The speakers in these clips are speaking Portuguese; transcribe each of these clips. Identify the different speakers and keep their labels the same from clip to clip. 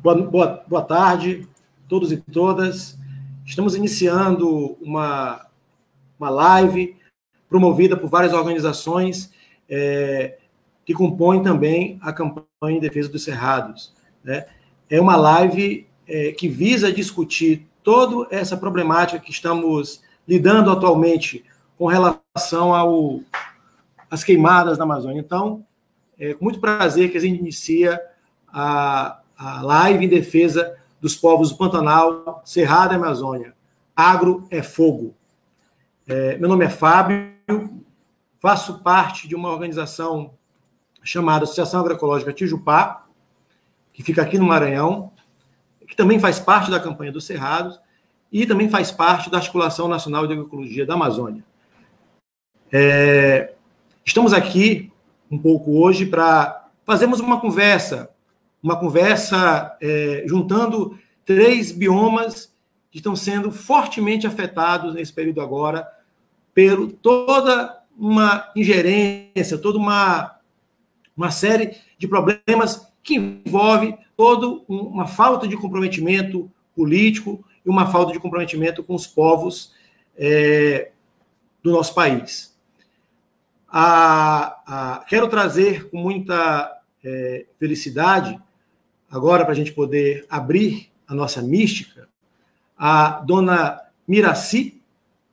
Speaker 1: Boa tarde, todos e todas. Estamos iniciando uma live promovida por várias organizações que compõem também a campanha em defesa dos cerrados, né? É uma live que visa discutir toda essa problemática que estamos lidando atualmente com relação às queimadas na Amazônia. Então, é com muito prazer que a gente inicia a live em defesa dos povos do Pantanal, Cerrado e Amazônia. Agro é fogo. Meu nome é Fábio, faço parte de uma organização chamada Associação Agroecológica Tijupá, que fica aqui no Maranhão, que também faz parte da campanha dos Cerrados e também faz parte da Articulação Nacional de Agroecologia da Amazônia. Estamos aqui um pouco hoje para fazermos uma conversa juntando 3 biomas que estão sendo fortemente afetados nesse período agora por toda uma ingerência, toda uma série de problemas que envolve toda uma falta de comprometimento político e uma falta de comprometimento com os povos do nosso país. Quero trazer com muita felicidade, agora para a gente poder abrir a nossa mística, a dona Miraci,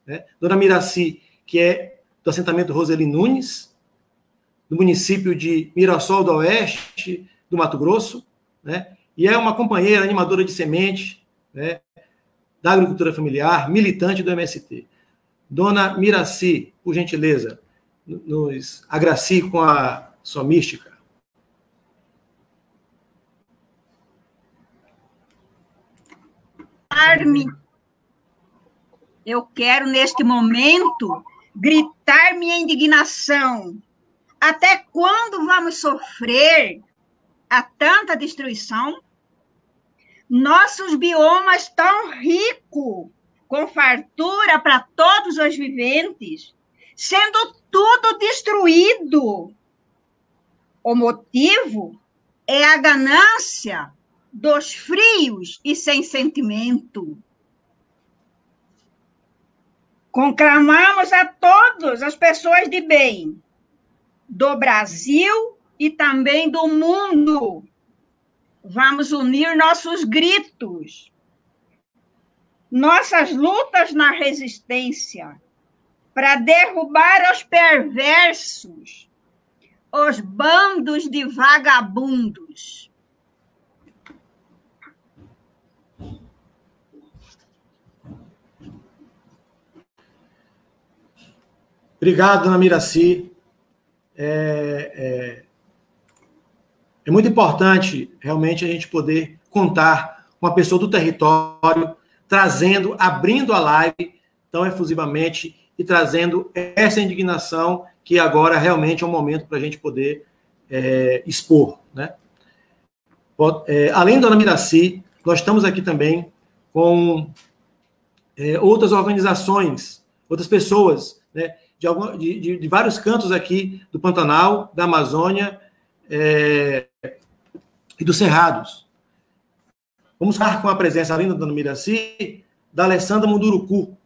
Speaker 1: né? Dona Miraci, que é do assentamento Roseli Nunes, do município de Mirassol do Oeste, do Mato Grosso, né? E é uma companheira animadora de semente, né? Da agricultura familiar, militante do MST. Dona Miraci, por gentileza, nos agracie com a sua mística.
Speaker 2: Eu quero, neste momento, gritar minha indignação. Até quando vamos sofrer a tanta destruição? Nossos biomas tão ricos, com fartura para todos os viventes, sendo tudo destruído. O motivo é a ganância dos frios e sem sentimento. Conclamamos a todas as pessoas de bem do Brasil e também do mundo. Vamos unir nossos gritos, nossas lutas na resistência, para derrubar os perversos, os bandos de vagabundos.
Speaker 1: Obrigado, dona Miraci. É muito importante, realmente, a gente poder contar com uma pessoa do território, abrindo a live tão efusivamente e trazendo essa indignação que agora realmente é um momento para a gente poder expor, né? Além da dona Miraci, nós estamos aqui também com outras organizações, outras pessoas, né, de vários cantos aqui do Pantanal, da Amazônia e dos Cerrados. Vamos estar com a presença, além da dona Miraci, da Alessandra Munduruku,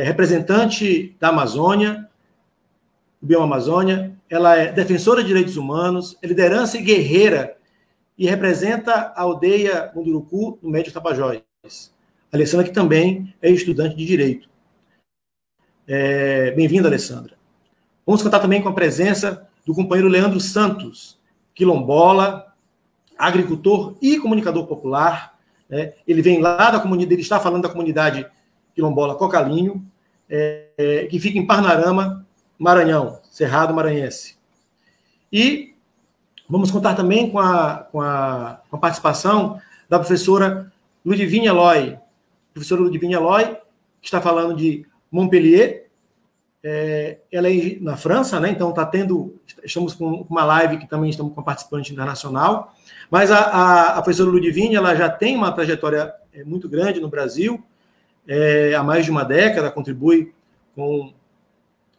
Speaker 1: representante da Amazônia, do Bioma Amazônia. Ela é defensora de direitos humanos, é liderança e guerreira, e representa a aldeia Munduruku no Médio Tapajós. A Alessandra, que também é estudante de Direito. Bem-vinda, Alessandra. Vamos contar também com a presença do companheiro Leandro Santos, quilombola, agricultor e comunicador popular, né? Ele vem lá da comunidade, ele está falando da comunidade quilombola Cocalinho, que fica em Parnarama, Maranhão, Cerrado Maranhense. E vamos contar também com a participação da professora Ludivine Eloy. Professora Ludivine Eloy, que está falando de Montpellier. Ela é na França, né? Então estamos com uma live que também estamos com participante internacional, mas a professora Ludivine, ela já tem uma trajetória muito grande no Brasil, há mais de uma década, contribui com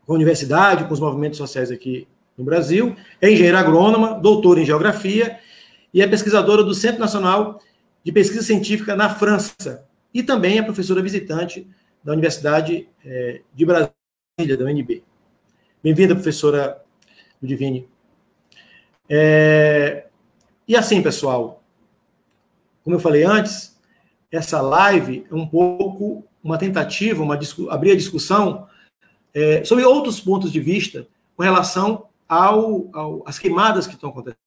Speaker 1: a universidade, com os movimentos sociais aqui no Brasil, é engenheira agrônoma, doutora em geografia, e é pesquisadora do Centro Nacional de Pesquisa Científica na França, e também é professora visitante da Universidade de Brasília, da UNB. Bem-vinda, professora Ludivine. E assim, pessoal, como eu falei antes, essa live é um pouco uma tentativa, abrir a discussão sobre outros pontos de vista com relação às queimadas que estão acontecendo.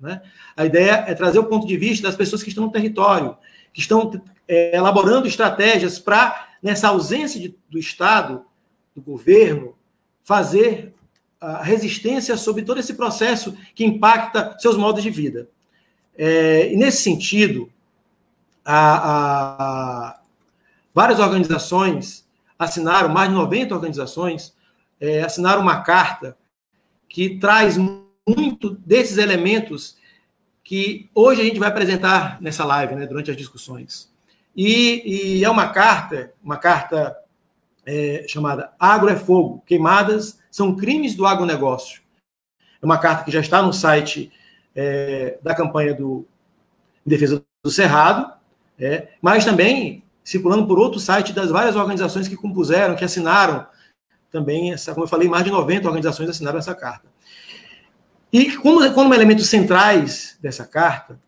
Speaker 1: Né? A ideia é trazer o ponto de vista das pessoas que estão no território, que estão elaborando estratégias para, nessa ausência do Estado, do governo, fazer a resistência sobre todo esse processo que impacta seus modos de vida. E nesse sentido, várias organizações assinaram, mais de 90 organizações, assinaram uma carta que traz muito desses elementos que hoje a gente vai apresentar nessa live, né, durante as discussões. E é uma carta chamada Agro é Fogo, Queimadas são crimes do agronegócio. É uma carta que já está no site da campanha em defesa do Cerrado, mas também circulando por outro site das várias organizações que compuseram, que assinaram também, como eu falei, mais de 90 organizações assinaram essa carta. E como elementos centrais dessa carta,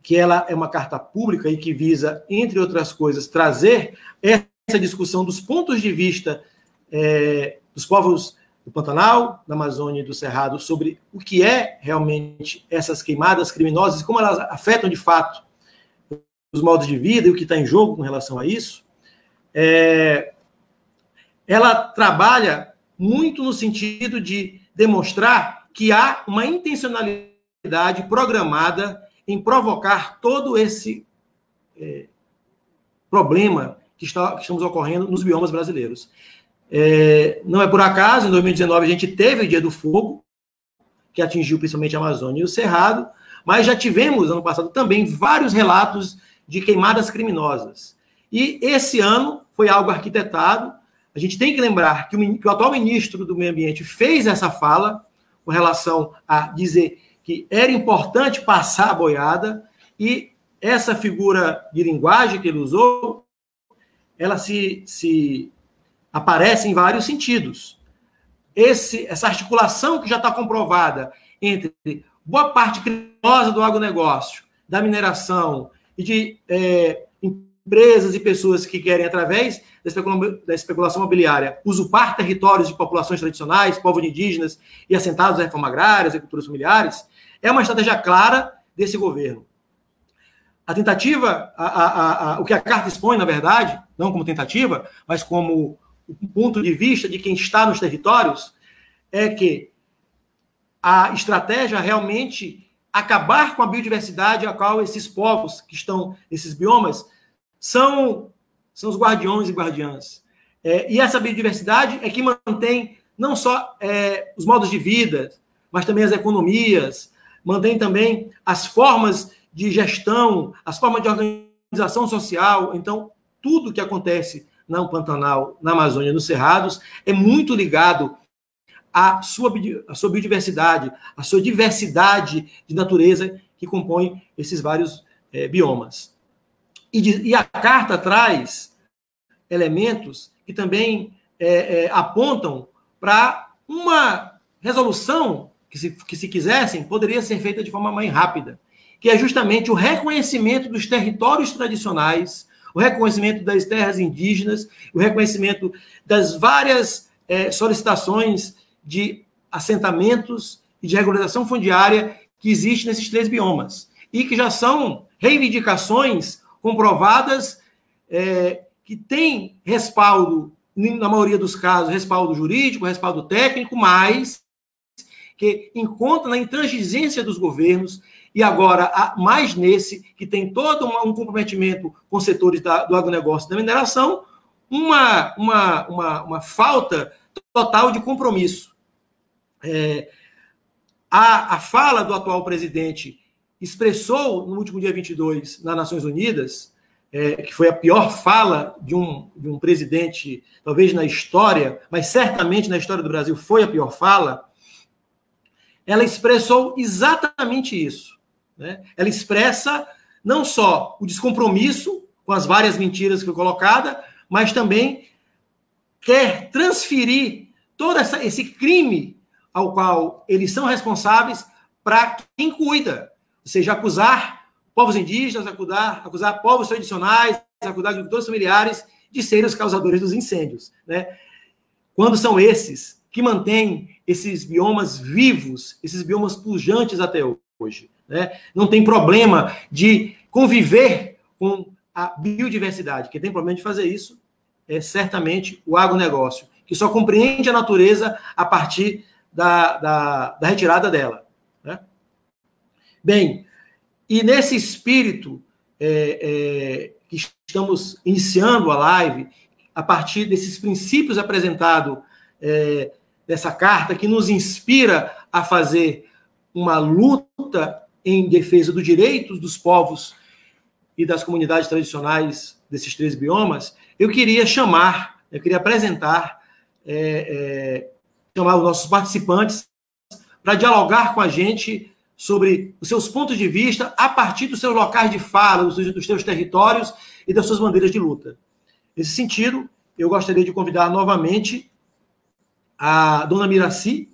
Speaker 1: que ela é uma carta pública e que visa, entre outras coisas, trazer essa discussão dos pontos de vista dos povos do Pantanal, da Amazônia e do Cerrado sobre o que é realmente essas queimadas criminosas e como elas afetam, de fato, os modos de vida e o que está em jogo com relação a isso. Ela trabalha muito no sentido de demonstrar que há uma intencionalidade programada em provocar todo esse problema que estamos ocorrendo nos biomas brasileiros. Não é por acaso, em 2019 a gente teve o Dia do Fogo, que atingiu principalmente a Amazônia e o Cerrado, mas já tivemos, ano passado, também vários relatos de queimadas criminosas. E esse ano foi algo arquitetado. A gente tem que lembrar que o atual ministro do Meio Ambiente fez essa fala com relação a dizer que era importante passar a boiada, e essa figura de linguagem que ele usou, ela se aparece em vários sentidos. Essa articulação que já está comprovada entre boa parte criminosa do agronegócio, da mineração e de empresas e pessoas que querem, através da especulação imobiliária, usurpar territórios de populações tradicionais, povos indígenas e assentados à reforma agrária, às culturas familiares, é uma estratégia clara desse governo. A tentativa, o que a carta expõe, na verdade, não como tentativa, mas como um ponto de vista de quem está nos territórios, é que a estratégia realmente acabar com a biodiversidade a qual esses povos que estão nesses biomas são os guardiões e guardiãs. E essa biodiversidade é que mantém não só os modos de vida, mas também as economias, mantém também as formas de gestão, as formas de organização social. Então, tudo que acontece no Pantanal, na Amazônia, nos Cerrados, é muito ligado à sua biodiversidade, à sua diversidade de natureza que compõe esses vários biomas. E a carta traz elementos que também apontam para uma resolução que, se quisessem, poderia ser feita de forma mais rápida, que é justamente o reconhecimento dos territórios tradicionais, o reconhecimento das terras indígenas, o reconhecimento das várias solicitações de assentamentos e de regularização fundiária que existem nesses 3 biomas, e que já são reivindicações comprovadas, que têm respaldo, na maioria dos casos, respaldo jurídico, respaldo técnico, mas que encontra na intransigência dos governos, e agora, mais nesse, que tem todo um comprometimento com setores do agronegócio e da mineração, uma falta total de compromisso. A fala do atual presidente expressou, no último dia 22, nas Nações Unidas, que foi a pior fala de um presidente, talvez na história, mas certamente na história do Brasil foi a pior fala, ela expressou exatamente isso. né? Ela expressa não só o descompromisso com as várias mentiras que foi colocada, mas também quer transferir todo esse crime ao qual eles são responsáveis para quem cuida. Ou seja, acusar povos indígenas, acusar povos tradicionais, acusar agricultores familiares de serem os causadores dos incêndios, né? Quando são esses que mantêm esses biomas vivos, esses biomas pujantes até hoje, né? Não tem problema de conviver com a biodiversidade. Quem tem problema de fazer isso é certamente o agronegócio, que só compreende a natureza a partir da retirada dela, né? Bem, e nesse espírito que estamos iniciando a live, a partir desses princípios apresentados dessa carta, que nos inspira a fazer uma luta em defesa dos direitos dos povos e das comunidades tradicionais desses 3 biomas, eu queria apresentar, chamar os nossos participantes para dialogar com a gente sobre os seus pontos de vista a partir dos seus locais de fala, dos seus territórios e das suas bandeiras de luta. Nesse sentido, eu gostaria de convidar novamente a dona Miraci,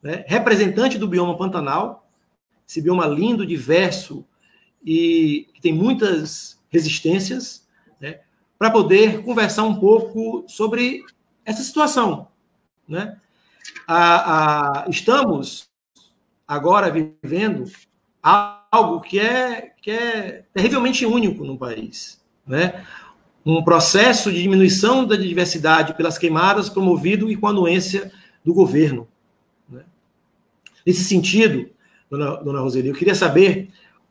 Speaker 1: né, representante do bioma Pantanal, esse bioma lindo, diverso e que tem muitas resistências, né, para poder conversar um pouco sobre essa situação, né? Estamos agora vivendo algo que é terrivelmente único no país, né? Um processo de diminuição da diversidade pelas queimadas promovido e com a anuência do governo, né? Nesse sentido, dona Roseli, eu queria saber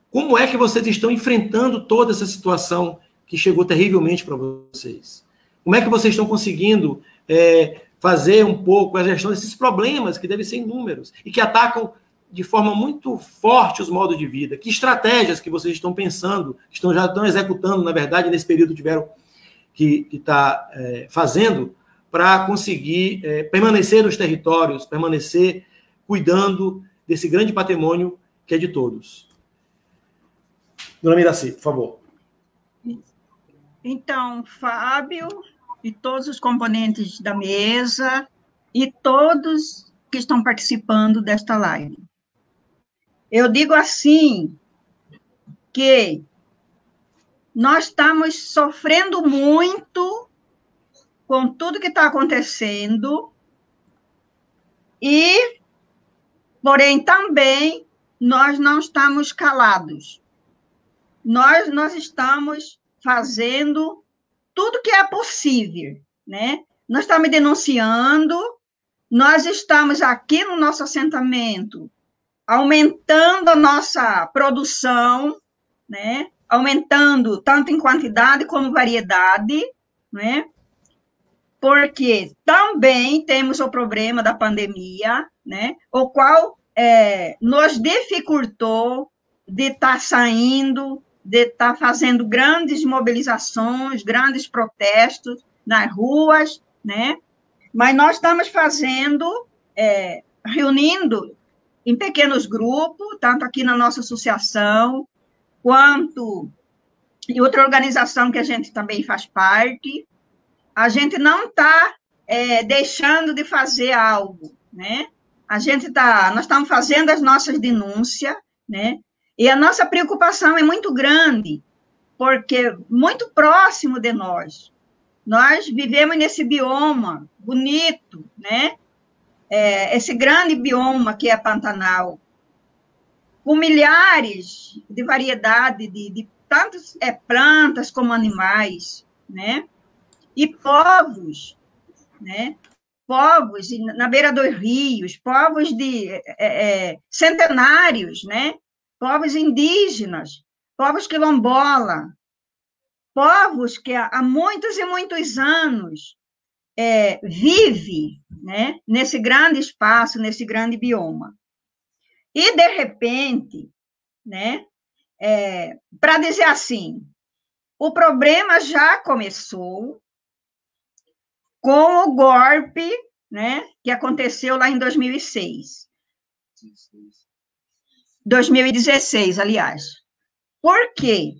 Speaker 1: como é que vocês estão enfrentando toda essa situação que chegou terrivelmente para vocês. Como é que vocês estão conseguindo fazer um pouco a gestão desses problemas que devem ser inúmeros e que atacam de forma muito forte os modos de vida? Que estratégias que vocês estão pensando, já estão executando, na verdade, nesse período tiveram que está fazendo para conseguir permanecer nos territórios, permanecer cuidando desse grande patrimônio que é de todos? Dona Miraci, por favor.
Speaker 2: Então, Fábio e todos os componentes da mesa e todos que estão participando desta live. Eu digo assim, que nós estamos sofrendo muito com tudo que está acontecendo e, porém, também nós não estamos calados. Nós estamos fazendo tudo que é possível, né? Nós estamos denunciando, nós estamos aqui no nosso assentamento aumentando a nossa produção, né? Aumentando tanto em quantidade como variedade, né? Porque também temos o problema da pandemia, né? O qual nos dificultou de estar saindo, de estar fazendo grandes mobilizações, grandes protestos nas ruas, né? Mas nós estamos fazendo, reunindo em pequenos grupos, tanto aqui na nossa associação, quanto em outra organização que a gente também faz parte. A gente não está deixando de fazer algo, né? Nós estamos fazendo as nossas denúncias, né? E a nossa preocupação é muito grande, porque muito próximo de nós vivemos nesse bioma bonito, né? Esse grande bioma que é Pantanal, com milhares de variedade de tantas plantas como animais, né? E povos, né? Povos na beira dos rios, povos centenários, né? Povos indígenas, povos quilombola, povos que há muitos e muitos anos vive, né? Nesse grande espaço, nesse grande bioma. E, de repente, né? Para dizer assim, o problema já começou com o golpe, né, que aconteceu lá em 2006. 2016, aliás. Por quê?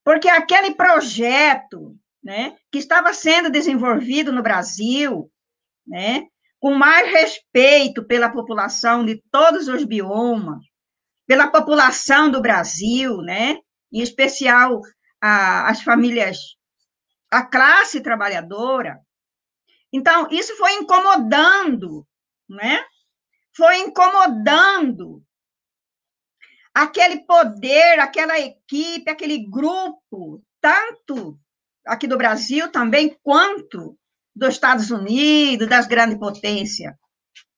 Speaker 2: Porque aquele projeto, né, que estava sendo desenvolvido no Brasil, né, com mais respeito pela população de todos os biomas, pela população do Brasil, né, em especial as famílias, a classe trabalhadora. Então, isso foi incomodando, né? Foi incomodando aquele poder, aquela equipe, aquele grupo, tanto aqui do Brasil também, quanto dos Estados Unidos, das grandes potências.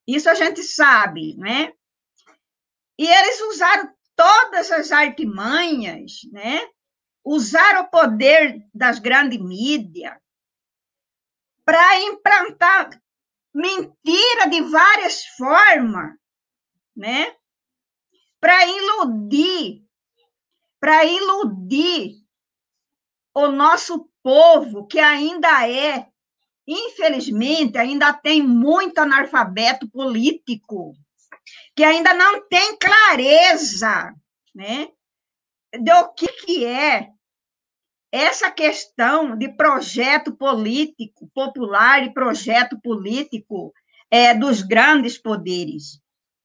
Speaker 2: Isso a gente sabe, né? E eles usaram todas as artimanhas, né? Usaram o poder das grandes mídias para implantar mentira de várias formas, né? Para iludir o nosso povo, que ainda é, infelizmente, ainda tem muito analfabeto político, que ainda não tem clareza, né, do que é essa questão de projeto político popular e projeto político dos grandes poderes.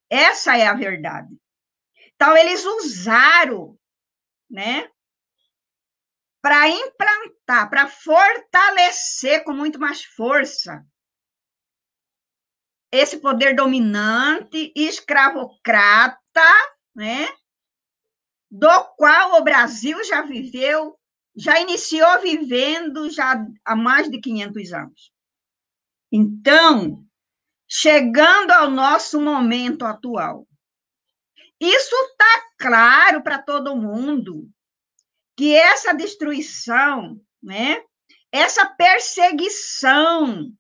Speaker 2: Essa é a verdade. Então, eles usaram, né, para implantar, para fortalecer com muito mais força esse poder dominante, escravocrata, né, do qual o Brasil já viveu, já iniciou vivendo já há mais de 500 anos. Então, chegando ao nosso momento atual, isso está claro para todo mundo, que essa destruição, né, essa perseguição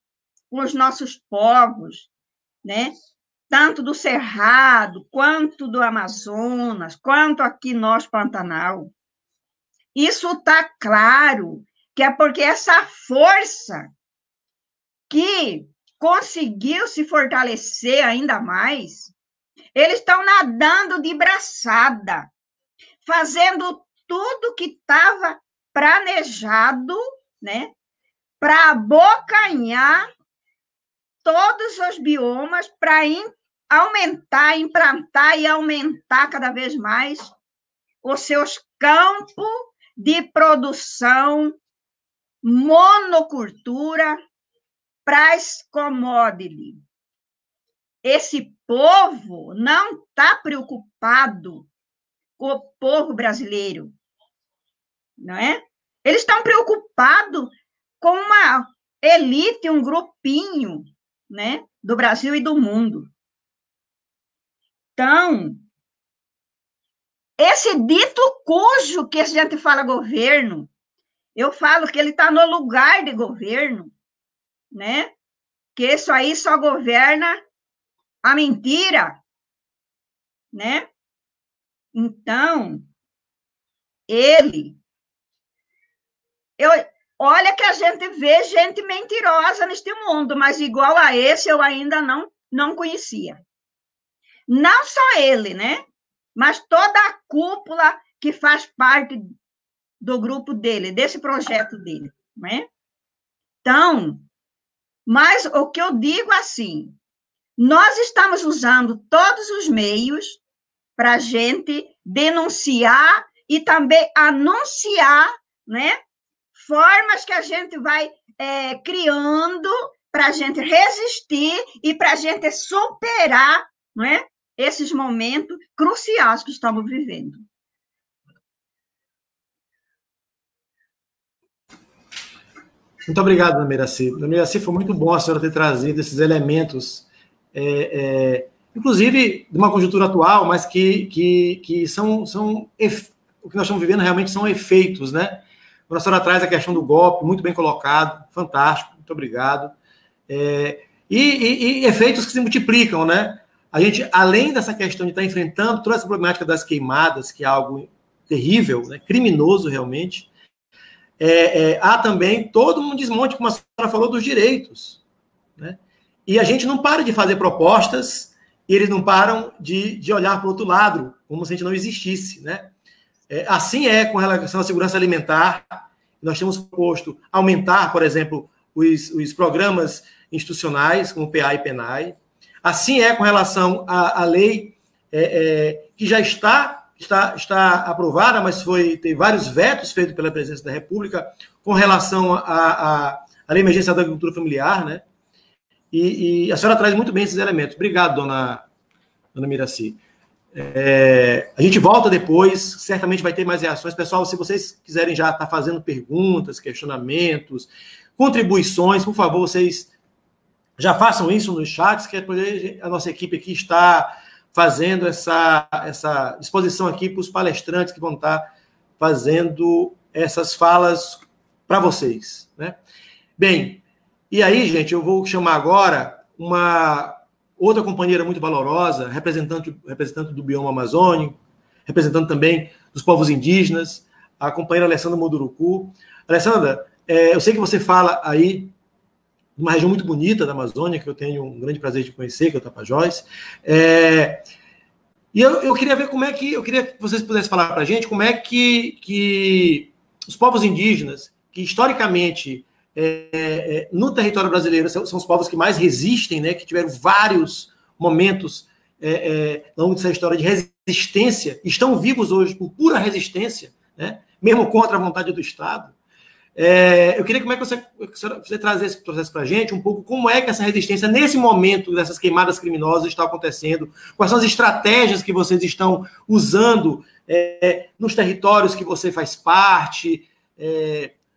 Speaker 2: com os nossos povos, né, tanto do Cerrado, quanto do Amazonas, quanto aqui nós, Pantanal, isso está claro, que é porque essa força que conseguiu se fortalecer ainda mais, eles estão nadando de braçada, fazendo tudo que estava planejado, né, para abocanhar todos os biomas, para aumentar, implantar e aumentar cada vez mais os seus campos de produção, monocultura, para as commodities. Esse povo não está preocupado com o povo brasileiro, não é? Eles estão preocupados com uma elite, um grupinho, né, do Brasil e do mundo. Então, esse dito cujo que a gente fala governo, eu falo que ele está no lugar de governo, né? Que isso aí só governa a mentira, né? Então, olha que a gente vê gente mentirosa neste mundo, mas igual a esse eu ainda não conhecia. Não só ele, né? Mas toda a cúpula que faz parte do grupo dele, desse projeto dele, né? Então, mas o que eu digo assim, nós estamos usando todos os meios para a gente denunciar e também anunciar, né, formas que a gente vai criando para a gente resistir e para a gente superar, né, esses momentos cruciais que estamos vivendo.
Speaker 1: Muito obrigado, Dona Miraci. Dona Miraci, foi muito bom a senhora ter trazido esses elementos, inclusive de uma conjuntura atual, mas que são o que nós estamos vivendo realmente são efeitos, né? Quando a senhora traz a questão do golpe, muito bem colocado, fantástico, muito obrigado. E efeitos que se multiplicam, né? A gente, além dessa questão de estar enfrentando toda essa problemática das queimadas, que é algo terrível, né? Criminoso realmente, há também todo um desmonte, como a senhora falou, dos direitos, né? E a gente não para de fazer propostas e eles não param de olhar para o outro lado, como se a gente não existisse, né? Assim é com relação à segurança alimentar. Nós temos proposto aumentar, por exemplo, os programas institucionais, como o PA e PENAI. Assim é com relação à lei que já está aprovada, mas tem vários vetos feitos pela Presidência da República com relação à lei emergencial da agricultura familiar, né? E a senhora traz muito bem esses elementos. Obrigado, dona Miraci. A gente volta depois, certamente vai ter mais reações. Pessoal, se vocês quiserem já estar fazendo perguntas, questionamentos, contribuições, por favor, vocês já façam isso nos chats, que a nossa equipe aqui está fazendo essa exposição aqui para os palestrantes que vão estar fazendo essas falas para vocês, né? Bem, e aí, gente, eu vou chamar agora uma outra companheira muito valorosa, representante do bioma amazônico, representante também dos povos indígenas, a companheira Alessandra Munduruku. Alessandra, eu sei que você fala aí de uma região muito bonita da Amazônia, que eu tenho um grande prazer de conhecer, que é o Tapajós. E eu queria ver eu queria que vocês pudessem falar para a gente como é que os povos indígenas, que historicamente no território brasileiro são os povos que mais resistem, né, que tiveram vários momentos ao longo dessa história de resistência, estão vivos hoje por pura resistência, né, mesmo contra a vontade do Estado. Eu queria como é que você traz esse processo para a gente, um pouco como é que essa resistência, nesse momento dessas queimadas criminosas, está acontecendo, quais são as estratégias que vocês estão usando nos territórios que você faz parte,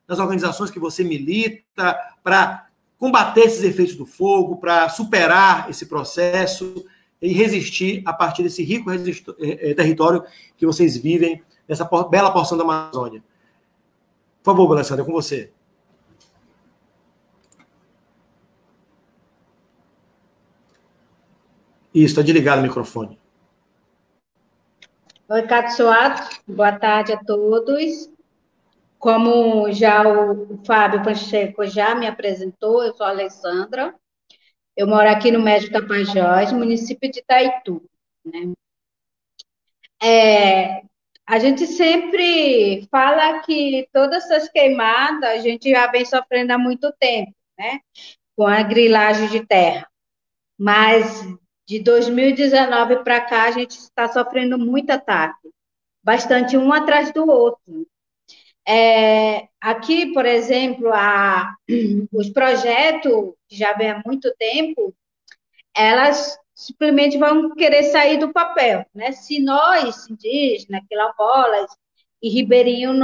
Speaker 1: nas organizações que você milita, para combater esses efeitos do fogo, para superar esse processo e resistir a partir desse rico território que vocês vivem, nessa bela porção da Amazônia. Por favor, Alessandra, é com você. Isso, está desligado o microfone.
Speaker 3: Oi, Katsuato, boa tarde a todos. Como já o Fábio Pacheco já me apresentou, eu sou a Alessandra, eu moro aqui no Médio Tapajós, município de Itaitu, né? A gente sempre fala que todas essas queimadas a gente já vem sofrendo há muito tempo, né? Com a grilagem de terra. Mas de 2019 para cá a gente está sofrendo muito ataque, bastante um atrás do outro. Aqui, por exemplo, os projetos que já vem há muito tempo, elas simplesmente vão querer sair do papel, né? Se nós, indígenas, quilombolas e ribeirinhos,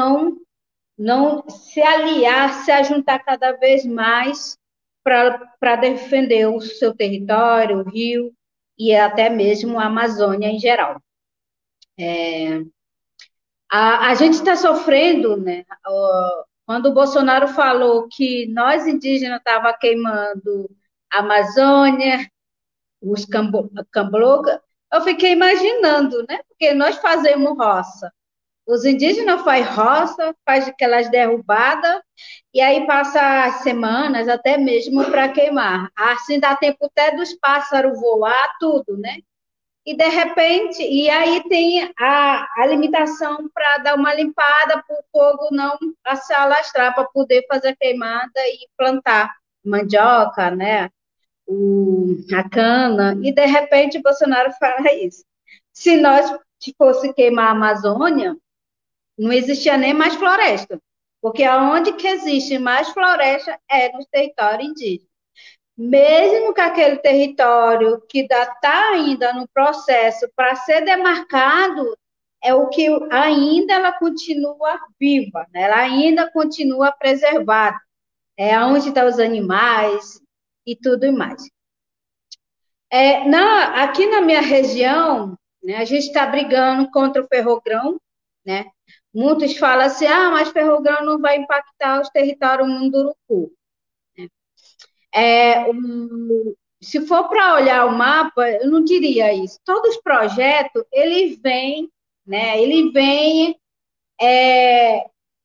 Speaker 3: não se aliar, se ajuntar cada vez mais para defender o seu território, o rio e até mesmo a Amazônia em geral. A gente está sofrendo, né? Quando o Bolsonaro falou que nós indígenas estava queimando a Amazônia, os camblocas, eu fiquei imaginando, né? Porque nós fazemos roça. Os indígenas fazem roça, faz aquelas derrubadas, e aí passa as semanas até mesmo para queimar. Assim dá tempo até dos pássaros voar, tudo, né? E de repente, e aí tem a limitação para dar uma limpada para o fogo não se alastrar, para poder fazer a queimada e plantar mandioca, né? A cana, e de repente Bolsonaro fala isso. Se nós fosse queimar a Amazônia, não existia nem mais floresta, porque aonde que existe mais floresta é no território indígena. Mesmo que aquele território que está ainda no processo para ser demarcado, é o que ainda ela continua viva, né? Ela ainda continua preservada. É onde estão os animais e tudo mais. Aqui na minha região, né, a gente está brigando contra o ferrogrão, né? Muitos falam assim, mas ferrogrão não vai impactar os territórios Munduruku. Se for para olhar o mapa, eu não diria isso. Todos os projetos, ele vem, né? Ele vem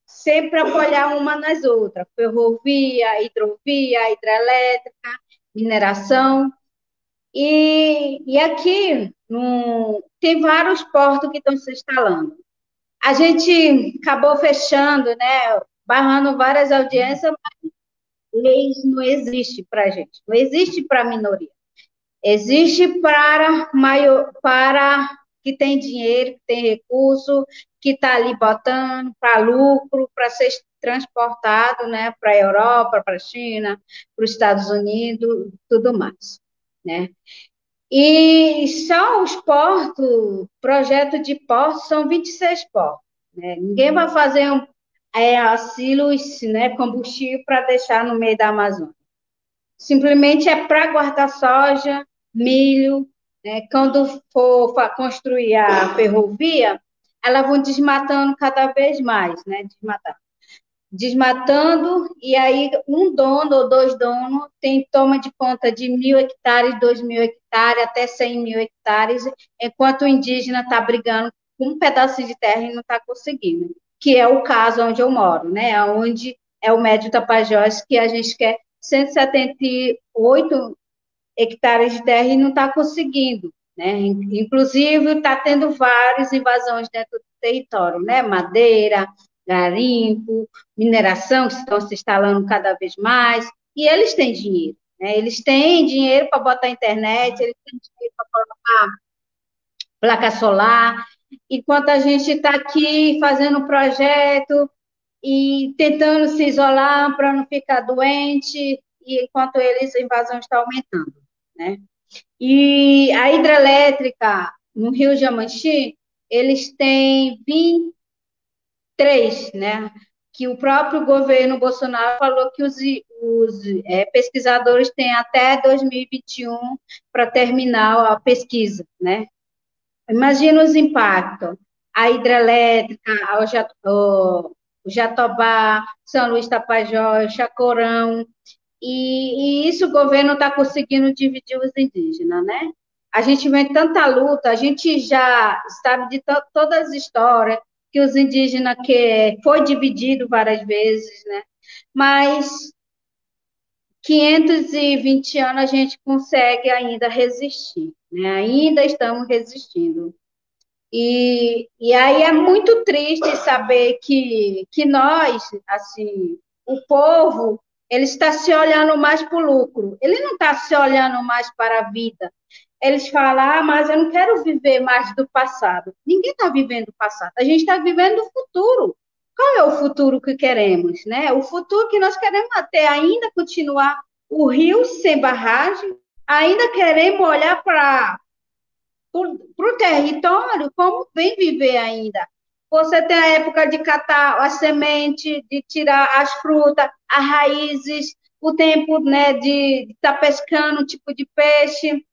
Speaker 3: sempre apoiar uma nas outras. Ferrovia, hidrovia, hidrelétrica, mineração. E aqui tem vários portos que estão se instalando. A gente acabou fechando, né, barrando várias audiências, mas leis não existe para a gente, não existe para a minoria. Existe para que tem dinheiro, que tem recurso, que está ali botando para lucro, para ser transportado, né, para a Europa, para a China, para os Estados Unidos, tudo mais, né? E só os portos, projeto de portos, são 26 portos, né? Ninguém vai fazer silos, né, combustível para deixar no meio da Amazônia. Simplesmente é para guardar soja, milho, né? Quando for construir a ferrovia, elas vão desmatando cada vez mais, né? Desmatando, e aí um dono ou dois donos tem toma de conta de 1.000 hectares, 2.000 hectares, até 100.000 hectares, enquanto o indígena está brigando com um pedaço de terra e não está conseguindo, que é o caso onde eu moro, né? Onde é o Médio Tapajós, que a gente quer 178 hectares de terra e não está conseguindo, né? Inclusive, está tendo várias invasões dentro do território, né? Madeira, garimpo, mineração, que estão se instalando cada vez mais, e eles têm dinheiro, né? Eles têm dinheiro para botar internet, eles têm dinheiro para colocar placa solar, enquanto a gente está aqui fazendo projeto e tentando se isolar para não ficar doente, e enquanto eles, a invasão está aumentando, né? E a hidrelétrica no Rio Jamanchi, eles têm 23, né? Que o próprio governo Bolsonaro falou que os pesquisadores têm até 2021 para terminar a pesquisa, né? Imagina os impactos. A hidrelétrica, o Jatobá, São Luís Tapajós, Chacorão, e isso o governo está conseguindo dividir os indígenas, né? A gente vê tanta luta, a gente já sabe de todas as histórias que os indígenas que foi dividido várias vezes, né? Mas 520 anos a gente consegue ainda resistir, né? Ainda estamos resistindo. E aí é muito triste saber que nós, assim, o povo, ele está se olhando mais para o lucro, ele não está se olhando mais para a vida. Eles falam, mas eu não quero viver mais do passado. Ninguém está vivendo o passado, a gente está vivendo o futuro. Qual é o futuro que queremos, né? O futuro que nós queremos até ainda continuar o rio sem barragem, ainda queremos olhar para o território, como vem viver ainda. Você tem a época de catar a semente, de tirar as frutas, as raízes, o tempo, né, de estar pescando um tipo de peixe,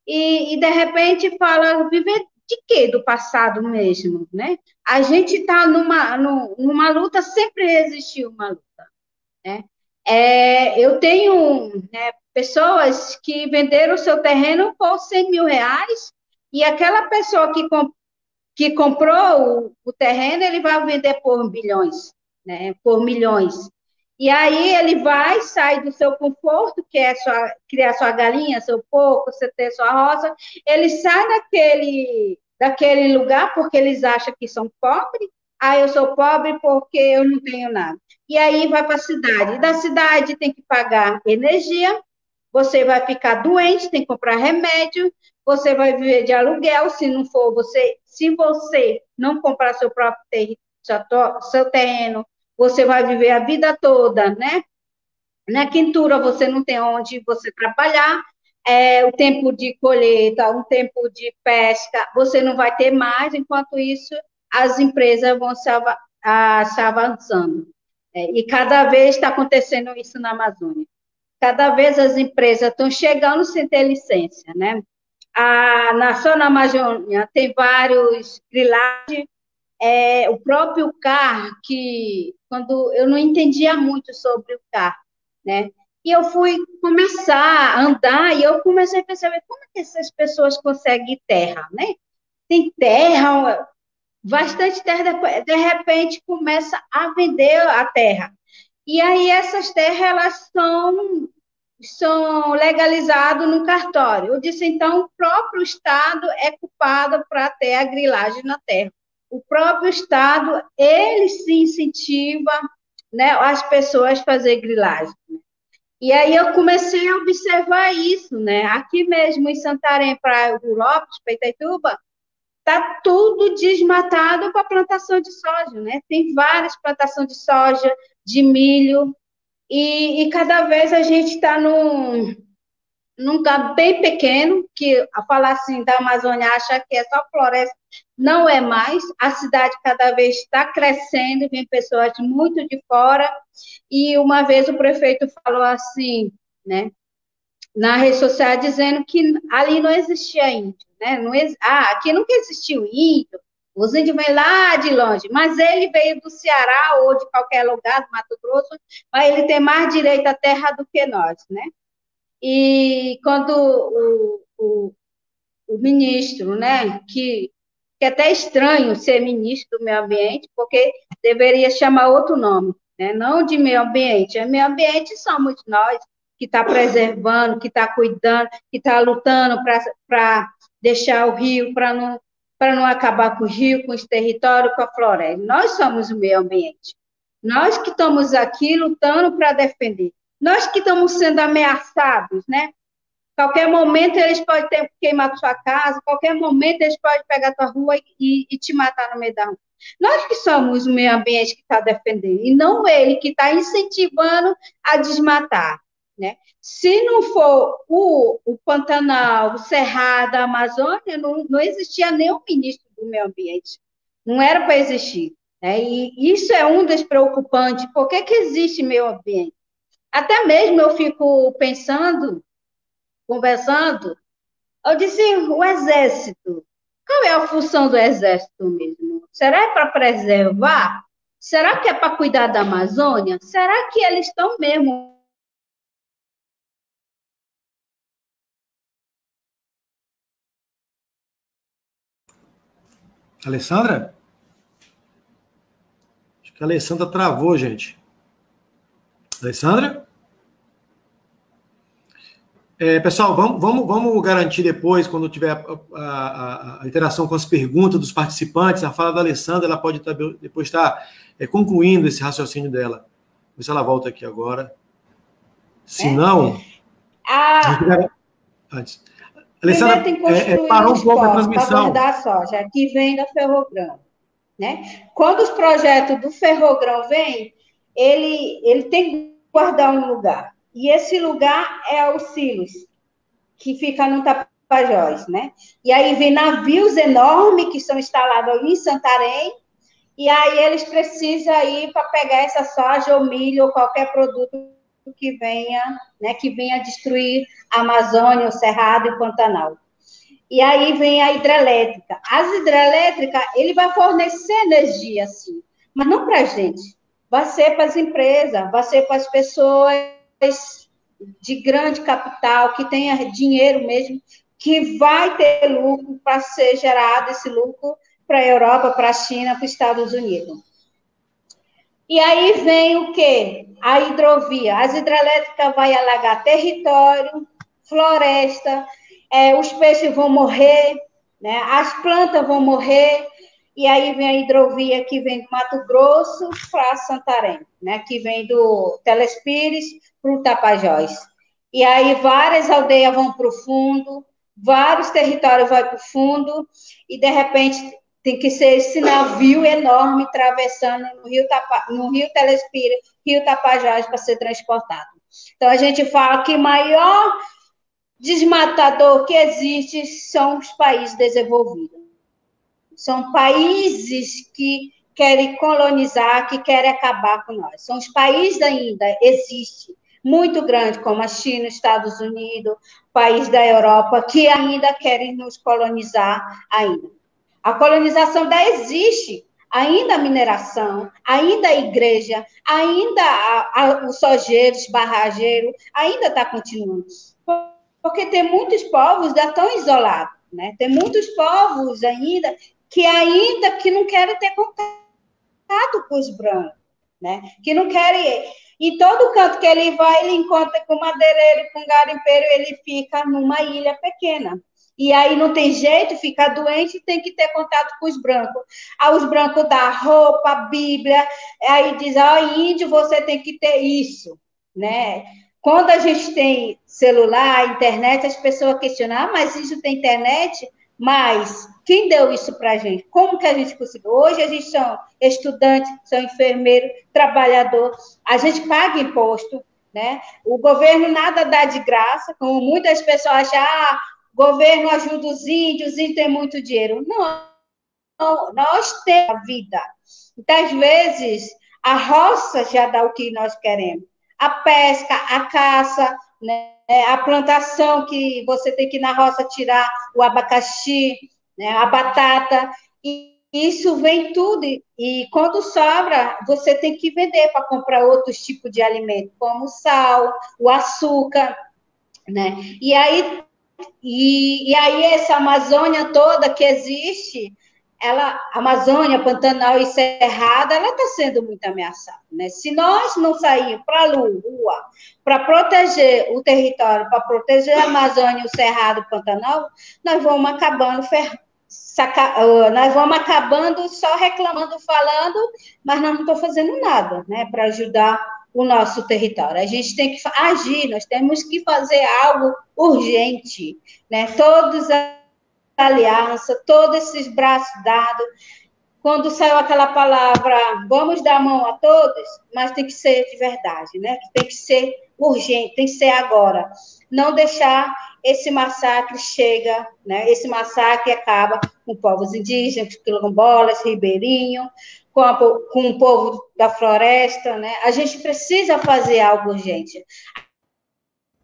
Speaker 3: de repente fala, viver de quê? Do passado mesmo, né? A gente está numa luta, sempre existiu uma luta, né? Eu tenho, né, pessoas que venderam o seu terreno por 100 mil reais, e aquela pessoa que comprou o terreno, ele vai vender por bilhões, né, por milhões. E aí ele vai sair do seu conforto, que é criar sua galinha, seu porco, você ter sua roça, ele sai daquele lugar porque eles acham que são pobres. Eu sou pobre porque eu não tenho nada. E aí vai para a cidade. E da cidade tem que pagar energia, você vai ficar doente, tem que comprar remédio, você vai viver de aluguel, se não for se você não comprar seu próprio seu terreno, você vai viver a vida toda, né? Na quintura você não tem onde você trabalhar, o tempo de colheita, um tempo de pesca, você não vai ter mais, enquanto isso as empresas vão se avançando. E cada vez está acontecendo isso na Amazônia. Cada vez as empresas estão chegando sem ter licença, né? Só na Amazônia tem vários grilagens, o próprio CAR, que quando eu não entendia muito sobre o CAR, né? E eu fui começar a andar e eu comecei a perceber como é que essas pessoas conseguem terra, né? Tem terra, bastante terra, de repente começa a vender a terra. E aí essas terras, elas são são legalizados no cartório. Eu disse, então, o próprio Estado é culpado para ter a grilagem na terra. O próprio Estado, ele se incentiva, né, as pessoas a fazer grilagem. E aí eu comecei a observar isso, né? Aqui mesmo em Santarém, Praia do Lopes, Peitaituba, está tudo desmatado para plantação de soja, né? Tem várias plantações de soja, de milho, e cada vez a gente está num lugar bem pequeno, que a falar assim da Amazônia acha que é só floresta, não é mais. A cidade cada vez está crescendo, vem pessoas muito de fora, e uma vez o prefeito falou assim, né, na rede social, dizendo que ali não existia índio, né? Aqui nunca existiu índio, os índios vêm lá de longe, mas ele veio do Ceará ou de qualquer lugar, do Mato Grosso, mas ele tem mais direito à terra do que nós, né? E quando o ministro, né, que é até estranho ser ministro do meio ambiente, porque deveria chamar outro nome, né? Não de meio ambiente. O meio ambiente somos nós, que está preservando, que está cuidando, que está lutando para deixar o rio, para não acabar com o rio, com os territórios, com a floresta. Nós somos o meio ambiente. Nós que estamos aqui lutando para defender. Nós que estamos sendo ameaçados, né? Qualquer momento eles podem queimar sua casa, qualquer momento eles podem pegar tua rua e te matar no meio da rua. Nós que somos o meio ambiente que está defendendo, e não ele que está incentivando a desmatar, né? Se não for o Pantanal, o Cerrado, a Amazônia, não existia nenhum ministro do meio ambiente. Não era para existir, né? E isso é um dos preocupantes. Por que existe meio ambiente? Até mesmo eu fico pensando, conversando, eu disse, o exército, qual é a função do exército mesmo? Será que é para preservar? Será que é para cuidar da Amazônia? Será que eles estão mesmo?
Speaker 1: Alessandra? Acho que a Alessandra travou, gente. Alessandra? Pessoal, vamos garantir depois, quando tiver a interação com as perguntas dos participantes, a fala da Alessandra, ela pode depois estar concluindo esse raciocínio dela. Ver se ela volta aqui agora. Se não... Antes. Alessandra, parou um pouco a transmissão.
Speaker 3: Para guardar a soja, que vem da Ferrogrão, né? Quando os projetos do Ferrogrão vêm, ele tem que guardar um lugar. E esse lugar é o Silos, que fica no Tapajós, né? E aí vem navios enormes que são instalados ali em Santarém, e aí eles precisam ir para pegar essa soja ou milho ou qualquer produto que venha, né, que venha destruir a Amazônia, o Cerrado e o Pantanal. E aí vem a hidrelétrica. As hidrelétricas, ele vai fornecer energia, sim, mas não para a gente. Vai ser para as empresas, vai ser para as pessoas de grande capital, que tenha dinheiro mesmo, que vai ter lucro para ser gerado esse lucro para a Europa, para a China, para os Estados Unidos. E aí vem o quê? A hidrovia. As hidrelétricas vão alagar território, floresta, os peixes vão morrer, né? As plantas vão morrer, e aí vem a hidrovia que vem do Mato Grosso para Santarém, né? Que vem do Telespires para o Tapajós. E aí várias aldeias vão para o fundo, vários territórios vão para o fundo, e de repente tem que ser esse navio enorme atravessando no Rio Telespires, Rio Tapajós, para ser transportado. Então a gente fala que o maior desmatador que existe são os países desenvolvidos. São países que querem colonizar, que querem acabar com nós. São os países ainda, existem, muito grandes, como a China, Estados Unidos, países da Europa, que ainda querem nos colonizar ainda. A colonização ainda existe, ainda a mineração, ainda a igreja, ainda os sojeiros, barrageiros, ainda está continuando. Porque tem muitos povos ainda tão isolados, né? Tem muitos povos ainda que não querem ter contato com os brancos, né? Que não querem Em todo canto que ele vai, ele encontra com madeireiro, com garimpeiro, ele fica numa ilha pequena. E aí não tem jeito, fica doente, tem que ter contato com os brancos. Aí os brancos dão roupa, Bíblia, aí diz, índio, você tem que ter isso, né? Quando a gente tem celular, internet, as pessoas questionam, mas isso tem internet? Mas quem deu isso para a gente? Como que a gente conseguiu? Hoje a gente são estudantes, são enfermeiros, trabalhador, a gente paga imposto, né? O governo nada dá de graça, como muitas pessoas acham, o governo ajuda os índios têm muito dinheiro. Não, nós temos a vida. Então, às vezes, a roça já dá o que nós queremos. A pesca, a caça, né? A plantação que você tem que ir na roça tirar o abacaxi, né? A batata, e isso vem tudo. E quando sobra, você tem que vender para comprar outros tipos de alimento, como o sal, o açúcar, né? E aí essa Amazônia toda que existe, Amazônia, Pantanal e Cerrado, ela está sendo muito ameaçada, né? Se nós não sairmos para a rua para proteger o território, para proteger a Amazônia, o Cerrado, o Pantanal, nós vamos acabando só reclamando, falando, mas nós não estamos fazendo nada, né, para ajudar o nosso território. A gente tem que agir, nós temos que fazer algo urgente, né? Todos aliança, todos esses braços dados. Quando saiu aquela palavra, vamos dar a mão a todos, mas tem que ser de verdade, né? Tem que ser urgente, tem que ser agora. Não deixar esse massacre chega, né? Esse massacre acaba com povos indígenas, quilombolas, ribeirinhos, com o povo da floresta, né? A gente precisa fazer algo urgente.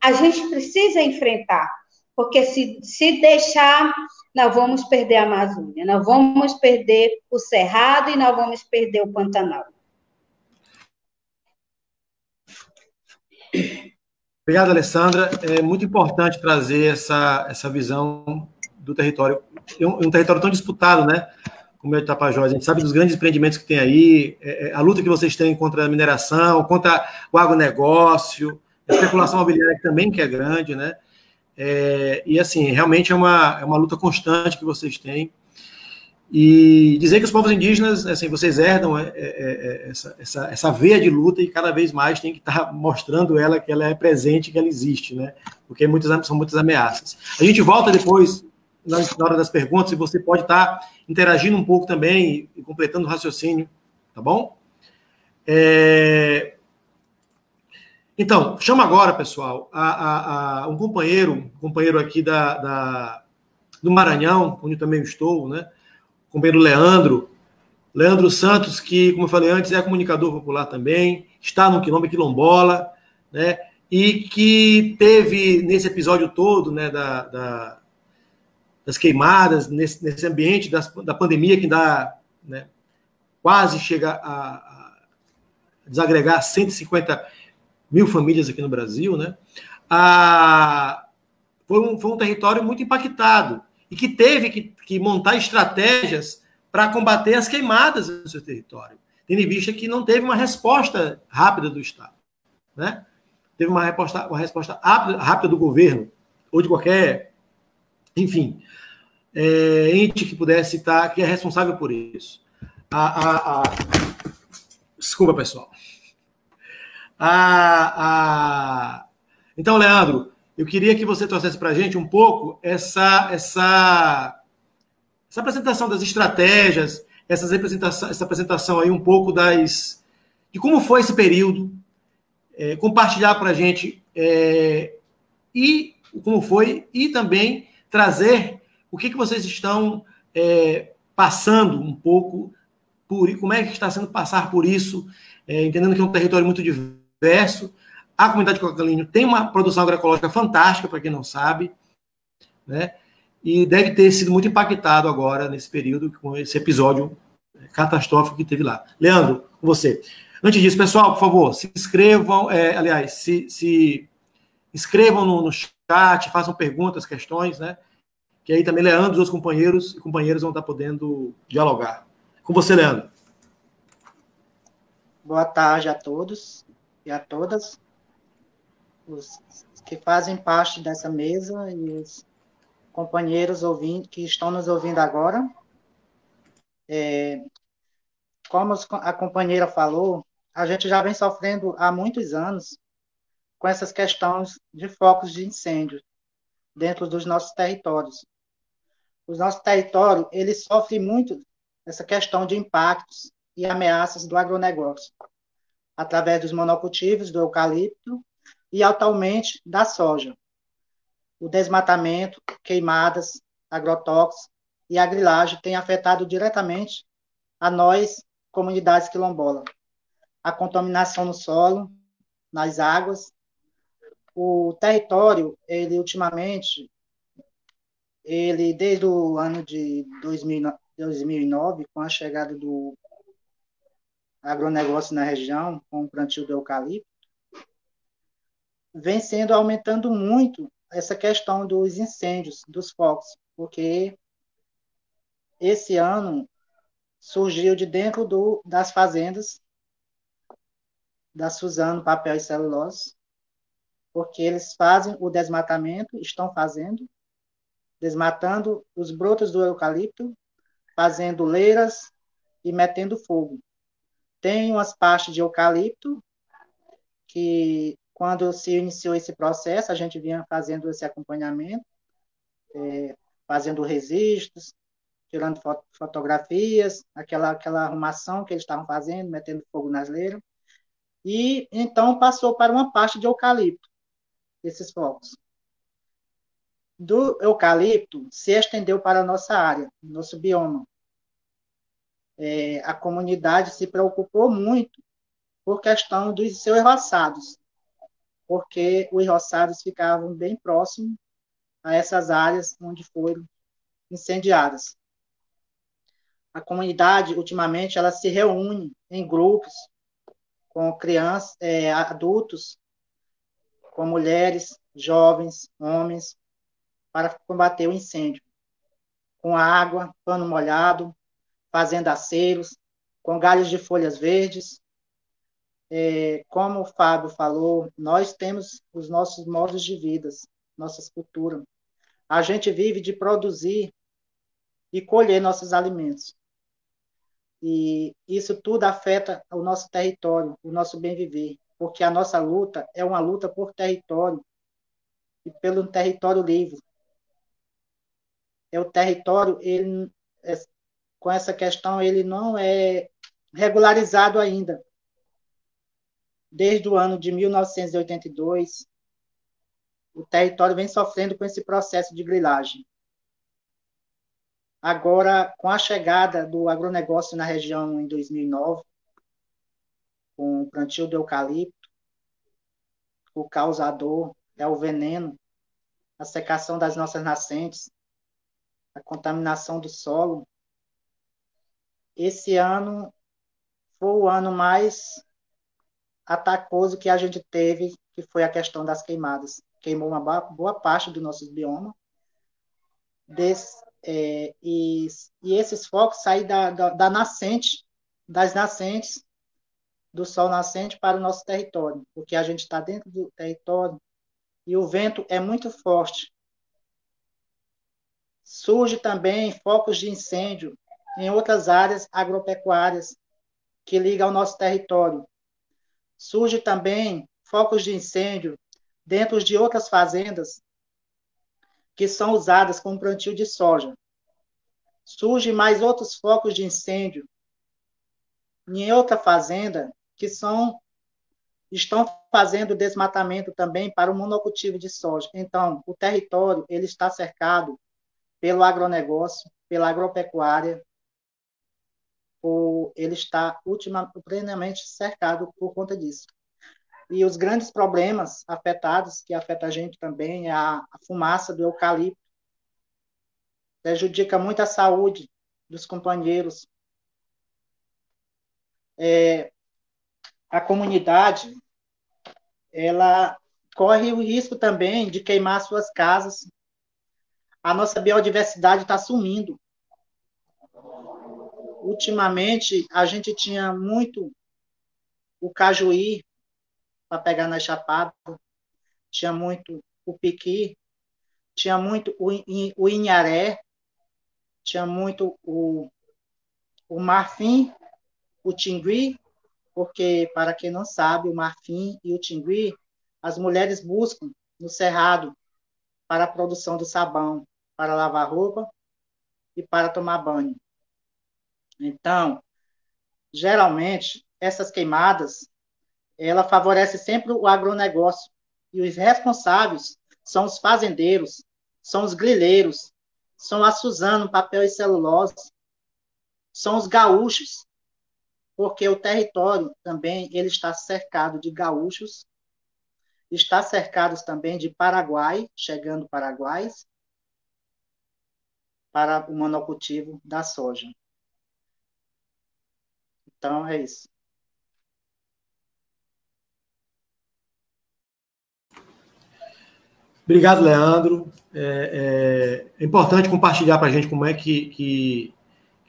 Speaker 3: A gente precisa enfrentar, porque se deixar, nós vamos perder a Amazônia, nós vamos perder o Cerrado e nós vamos perder o Pantanal.
Speaker 1: Obrigado, Alessandra. É muito importante trazer essa visão do território. Um território tão disputado, né? Como é o Tapajós. A gente sabe dos grandes empreendimentos que tem aí, a luta que vocês têm contra a mineração, contra o agronegócio, a especulação imobiliária também, que é grande, né? E, assim, realmente é uma luta constante que vocês têm. E dizer que os povos indígenas, assim, vocês herdam essa veia de luta e cada vez mais tem que estar mostrando ela, que ela é presente, que ela existe, né? Porque são muitas ameaças. A gente volta depois, na hora das perguntas, e você pode estar interagindo um pouco também e completando o raciocínio, tá bom? Então, chama agora, pessoal, um companheiro aqui do Maranhão, onde eu também estou, né? O companheiro Leandro Santos, que, como eu falei antes, é comunicador popular também, está no Quilombo Quilombola, né? E que teve, nesse episódio todo, né, das queimadas, nesse ambiente da pandemia, que ainda, né, quase chega a desagregar 150 mil famílias aqui no Brasil, né? Foi um território muito impactado e que teve que montar estratégias para combater as queimadas no seu território, tendo em vista que não teve uma resposta rápida do Estado, né? Teve uma resposta rápida do governo, ou de qualquer, enfim, ente que pudesse estar, que é responsável por isso. Desculpa, pessoal. Então, Leandro, eu queria que você trouxesse para a gente um pouco essa apresentação das estratégias, essa apresentação aí um pouco de como foi esse período, compartilhar para a gente e como foi, e também trazer o que vocês estão passando um pouco como é que está sendo passar por isso, entendendo que é um território muito diverso. A comunidade de Cocalinho tem uma produção agroecológica fantástica, para quem não sabe, né? E deve ter sido muito impactado agora, nesse período, com esse episódio catastrófico que teve lá. Leandro, com você. Antes disso, pessoal, por favor, se inscrevam, se inscrevam no chat, façam perguntas, questões, né? Que aí também Leandro e os companheiros e companheiras vão estar podendo dialogar. Com você, Leandro.
Speaker 4: Boa tarde a todos. e a todas os que fazem parte dessa mesa e os companheiros ouvindo, que estão nos ouvindo agora. Como a companheira falou, a gente já vem sofrendo há muitos anos com essas questões de focos de incêndio dentro dos nossos territórios. O nosso território, ele sofre muito essa questão de impactos e ameaças do agronegócio, através dos monocultivos, do eucalipto e, atualmente, da soja. O desmatamento, queimadas, agrotóxicos e a grilagem têm afetado diretamente a nós, comunidades quilombolas. A contaminação no solo, nas águas. O território, ele ultimamente, desde o ano de 2009, com a chegada do agronegócio na região, com o plantio do eucalipto, vem sendo aumentando muito essa questão dos incêndios, dos focos, porque esse ano surgiu de dentro das fazendas da Suzano Papel e Celulose, porque eles fazem o desmatamento, estão fazendo, desmatando os brotos do eucalipto, fazendo leiras e metendo fogo. Tem umas pastas de eucalipto que, quando se iniciou esse processo, a gente vinha fazendo esse acompanhamento, fazendo registros, tirando fotografias, aquela arrumação que eles estavam fazendo, metendo fogo nas leiras. E então passou para uma pasta de eucalipto, esses focos. Do eucalipto se estendeu para a nossa área, nosso bioma. A comunidade se preocupou muito por questão dos seus roçados, porque os roçados ficavam bem próximos a essas áreas onde foram incendiadas. A comunidade, ultimamente, ela se reúne em grupos com crianças, adultos, com mulheres, jovens, homens, para combater o incêndio. Com água, pano molhado, fazendo aceiros, com galhos de folhas verdes. Como o Fábio falou, nós temos os nossos modos de vida, nossas culturas. A gente vive de produzir e colher nossos alimentos. E isso tudo afeta o nosso território, o nosso bem-viver, porque a nossa luta é uma luta por território e pelo território livre. O território, ele, com essa questão, ele não é regularizado ainda. Desde o ano de 1982, o território vem sofrendo com esse processo de grilagem. Agora, com a chegada do agronegócio na região em 2009, com o plantio do eucalipto, o causador é o veneno, a secação das nossas nascentes, a contaminação do solo. Esse ano foi o ano mais atacoso que a gente teve, que foi a questão das queimadas. Queimou uma boa parte do nosso bioma. E esses focos saem da nascente, das nascentes, do sol nascente para o nosso território, porque a gente está dentro do território e o vento é muito forte. Surge também focos de incêndio em outras áreas agropecuárias que ligam ao nosso território. Surge também focos de incêndio dentro de outras fazendas que são usadas como plantio de soja. Surgem mais outros focos de incêndio em outra fazenda que estão fazendo desmatamento também para o monocultivo de soja. Então, o território ele está cercado pelo agronegócio, pela agropecuária, ele está plenamente cercado por conta disso. E os grandes problemas afetados, que afeta a gente também, é a fumaça do eucalipto. Prejudica muito a saúde dos companheiros. A comunidade, ela corre o risco também de queimar suas casas. A nossa biodiversidade está sumindo. Ultimamente, a gente tinha muito o cajuí, para pegar na chapada, tinha muito o piqui, tinha muito o inharé, tinha muito o marfim, o tingui, porque, para quem não sabe, o marfim e o tingui, as mulheres buscam no cerrado para a produção do sabão, para lavar roupa e para tomar banho. Então, geralmente, essas queimadas, ela favorece sempre o agronegócio, e os responsáveis são os fazendeiros, são os grileiros, são a Suzano, papel e celulose, são os gaúchos, porque o território também ele está cercado de gaúchos, está cercado também de Paraguai, chegando paraguaios, para o monocultivo da soja. Então, é isso.
Speaker 1: Obrigado, Leandro. É importante compartilhar para a gente como é que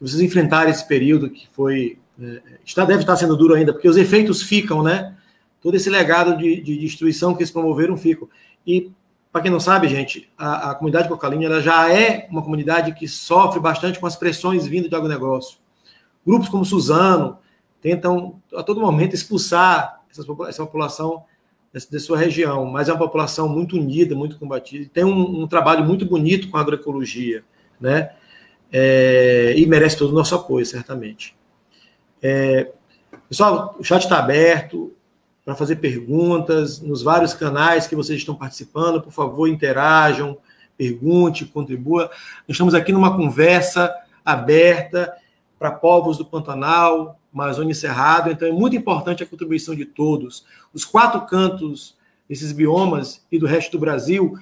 Speaker 1: vocês enfrentaram esse período que foi... deve estar sendo duro ainda, porque os efeitos ficam, né? Todo esse legado de destruição que eles promoveram ficam. E, para quem não sabe, gente, a comunidade cocalina ela já é uma comunidade que sofre bastante com as pressões vindas do agronegócio. Grupos como Suzano tentam, a todo momento, expulsar essa população da sua região, mas é uma população muito unida, muito combatida, e tem um trabalho muito bonito com a agroecologia, né? E merece todo o nosso apoio, certamente. Pessoal, o chat está aberto para fazer perguntas nos vários canais que vocês estão participando. Por favor, interajam, pergunte, contribua. Nós estamos aqui numa conversa aberta para povos do Pantanal, Amazônia e Cerrado, então é muito importante a contribuição de todos. Os 4 cantos desses biomas e do resto do Brasil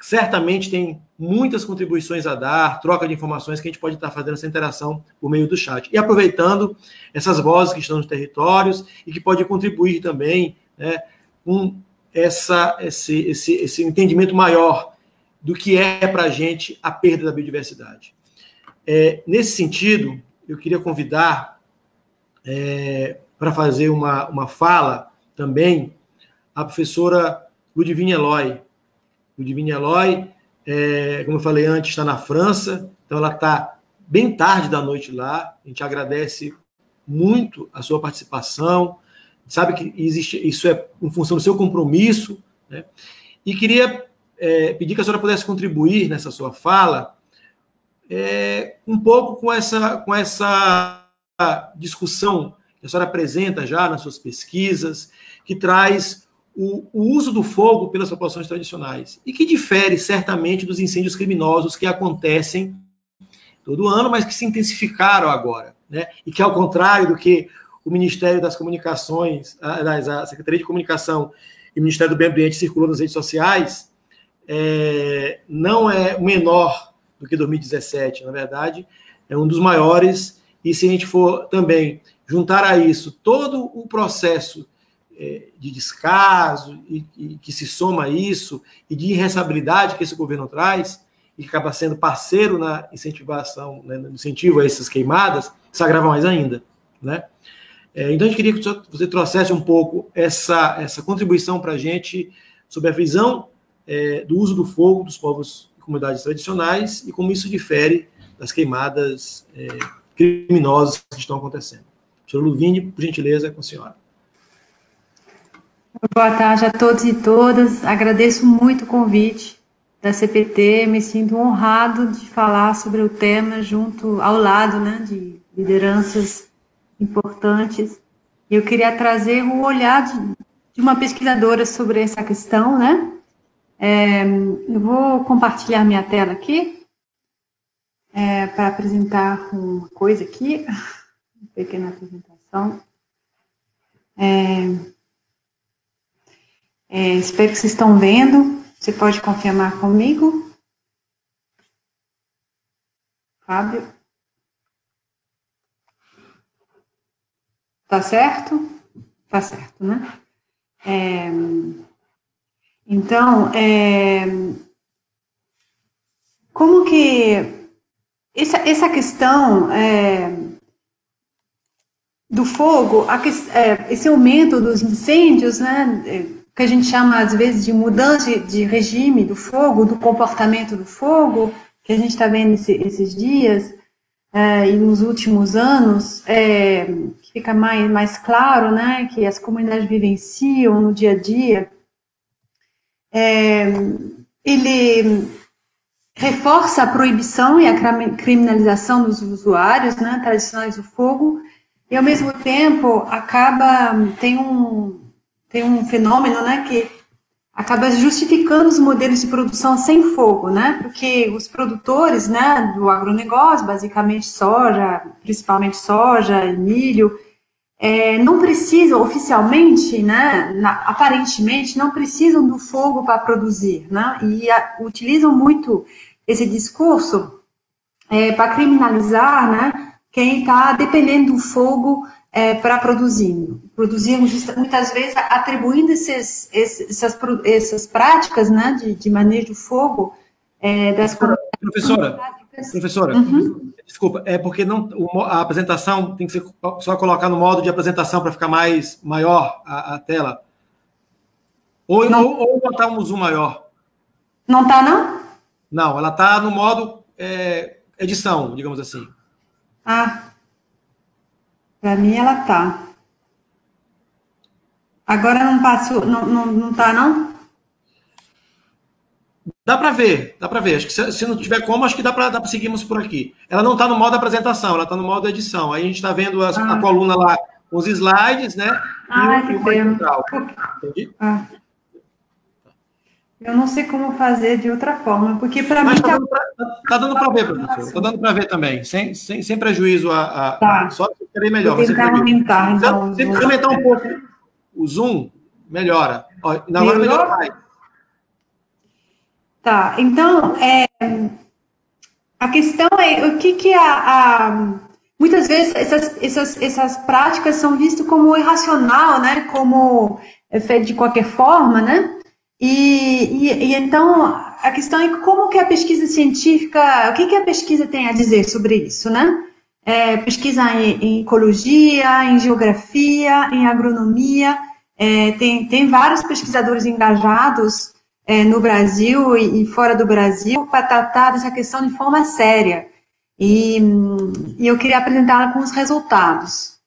Speaker 1: certamente tem muitas contribuições a dar, troca de informações que a gente pode estar fazendo essa interação por meio do chat. E aproveitando essas vozes que estão nos territórios e que podem contribuir também, né, com esse entendimento maior do que é para a gente a perda da biodiversidade. Nesse sentido, eu queria convidar para fazer uma fala também a professora Ludivine Eloy. Ludivine Eloy, como eu falei antes, está na França, então ela está bem tarde da noite lá. A gente agradece muito a sua participação, sabe que isso é em função do seu compromisso, né? E queria pedir que a senhora pudesse contribuir nessa sua fala um pouco com essa discussão que a senhora apresenta já nas suas pesquisas, que traz o uso do fogo pelas populações tradicionais e que difere certamente dos incêndios criminosos que acontecem todo ano, mas que se intensificaram agora, né? E que, ao contrário do que o Ministério das Comunicações, a Secretaria de Comunicação e o Ministério do Meio Ambiente circulou nas redes sociais, não é menor do que 2017, na verdade, é um dos maiores, e se a gente for também juntar a isso todo o processo de descaso e que se soma a isso, e de irresponsabilidade que esse governo traz, e que acaba sendo parceiro na incentivação, né, no incentivo a essas queimadas, se agrava mais ainda, né? Então, a gente queria que você trouxesse um pouco essa contribuição para a gente sobre a visão do uso do fogo dos povos e comunidades tradicionais e como isso difere das queimadas criminosas que estão acontecendo. Senhora Ludivine, por gentileza, com a senhora.
Speaker 5: Boa tarde a todos e todas. Agradeço muito o convite da CPT. Me sinto honrado de falar sobre o tema ao lado, né, de lideranças importantes. Eu queria trazer o olhar de uma pesquisadora sobre essa questão, né? Eu vou compartilhar minha tela aqui para apresentar uma coisa aqui, uma pequena apresentação. Espero que vocês estão vendo. Você pode confirmar comigo? Fábio? Tá certo? Tá certo, né? Então, como que essa questão do fogo, esse aumento dos incêndios, né, que a gente chama às vezes de mudança de regime do fogo, do comportamento do fogo, que a gente está vendo esses dias e nos últimos anos, que fica mais claro, né, que as comunidades vivenciam no dia a dia, ele reforça a proibição e a criminalização dos usuários, né, tradicionais do fogo, e ao mesmo tempo tem um fenômeno, né, que acaba justificando os modelos de produção sem fogo, né, porque os produtores, né, do agronegócio, basicamente soja, principalmente soja e milho, não precisam, oficialmente, né, aparentemente, não precisam do fogo para produzir, né, e utilizam muito esse discurso para criminalizar, né, quem está dependendo do fogo para produzir muitas vezes atribuindo essas práticas, né, de manejo do fogo das
Speaker 1: Professora, desculpa, é porque a apresentação tem que ser só colocar no modo de apresentação para ficar maior a tela. Ou botar um zoom maior.
Speaker 5: Não está, não?
Speaker 1: Não, ela está no modo edição, digamos assim.
Speaker 5: Para mim ela tá. Agora não passou, não tá, não?
Speaker 1: Dá para ver. Acho que se não tiver como, acho que dá para seguirmos por aqui. Ela não está no modo apresentação, ela está no modo edição. Aí a gente está vendo a coluna lá, os slides, né?
Speaker 5: Que pena. Entendi? Eu não sei como fazer de outra forma, porque para mim
Speaker 1: tá dando para ver, professor. Está dando para ver também, sem prejuízo só que ficaria melhor.
Speaker 5: Vou tentar aumentar, então.
Speaker 1: Se aumentar um pouco o zoom, melhora. Agora melhora mais.
Speaker 5: Tá, então, a questão é o que muitas vezes essas práticas são vistas como irracional, né, como feito de qualquer forma, né, e então a questão é como que a pesquisa científica, o que a pesquisa tem a dizer sobre isso, né, pesquisa em ecologia, em geografia, em agronomia, tem vários pesquisadores engajados no Brasil e fora do Brasil para tratar dessa questão de forma séria. E eu queria apresentá-la com os resultados.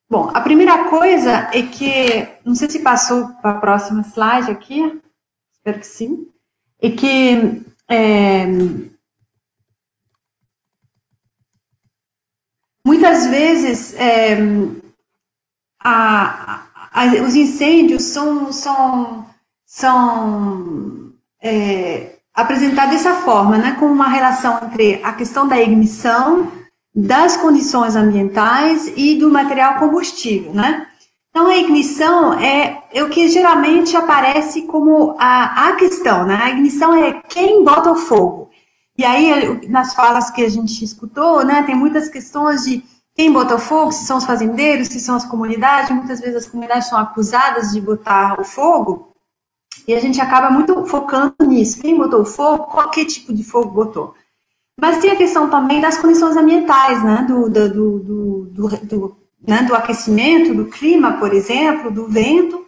Speaker 5: Bom, a primeira coisa é que, não sei se passou para a próxima slide aqui, espero que sim, é que muitas vezes os incêndios são apresentados dessa forma, né, com uma relação entre a questão da ignição, das condições ambientais e do material combustível, né? Então, a ignição é o que geralmente aparece como a questão, né? A ignição é quem bota o fogo. E aí, nas falas que a gente escutou, né, tem muitas questões de quem bota o fogo, se são os fazendeiros, se são as comunidades. Muitas vezes as comunidades são acusadas de botar o fogo, e a gente acaba muito focando nisso. Quem botou o fogo, qualquer tipo de fogo botou. Mas tem a questão também das condições ambientais, né, do aquecimento, do clima, por exemplo, do vento.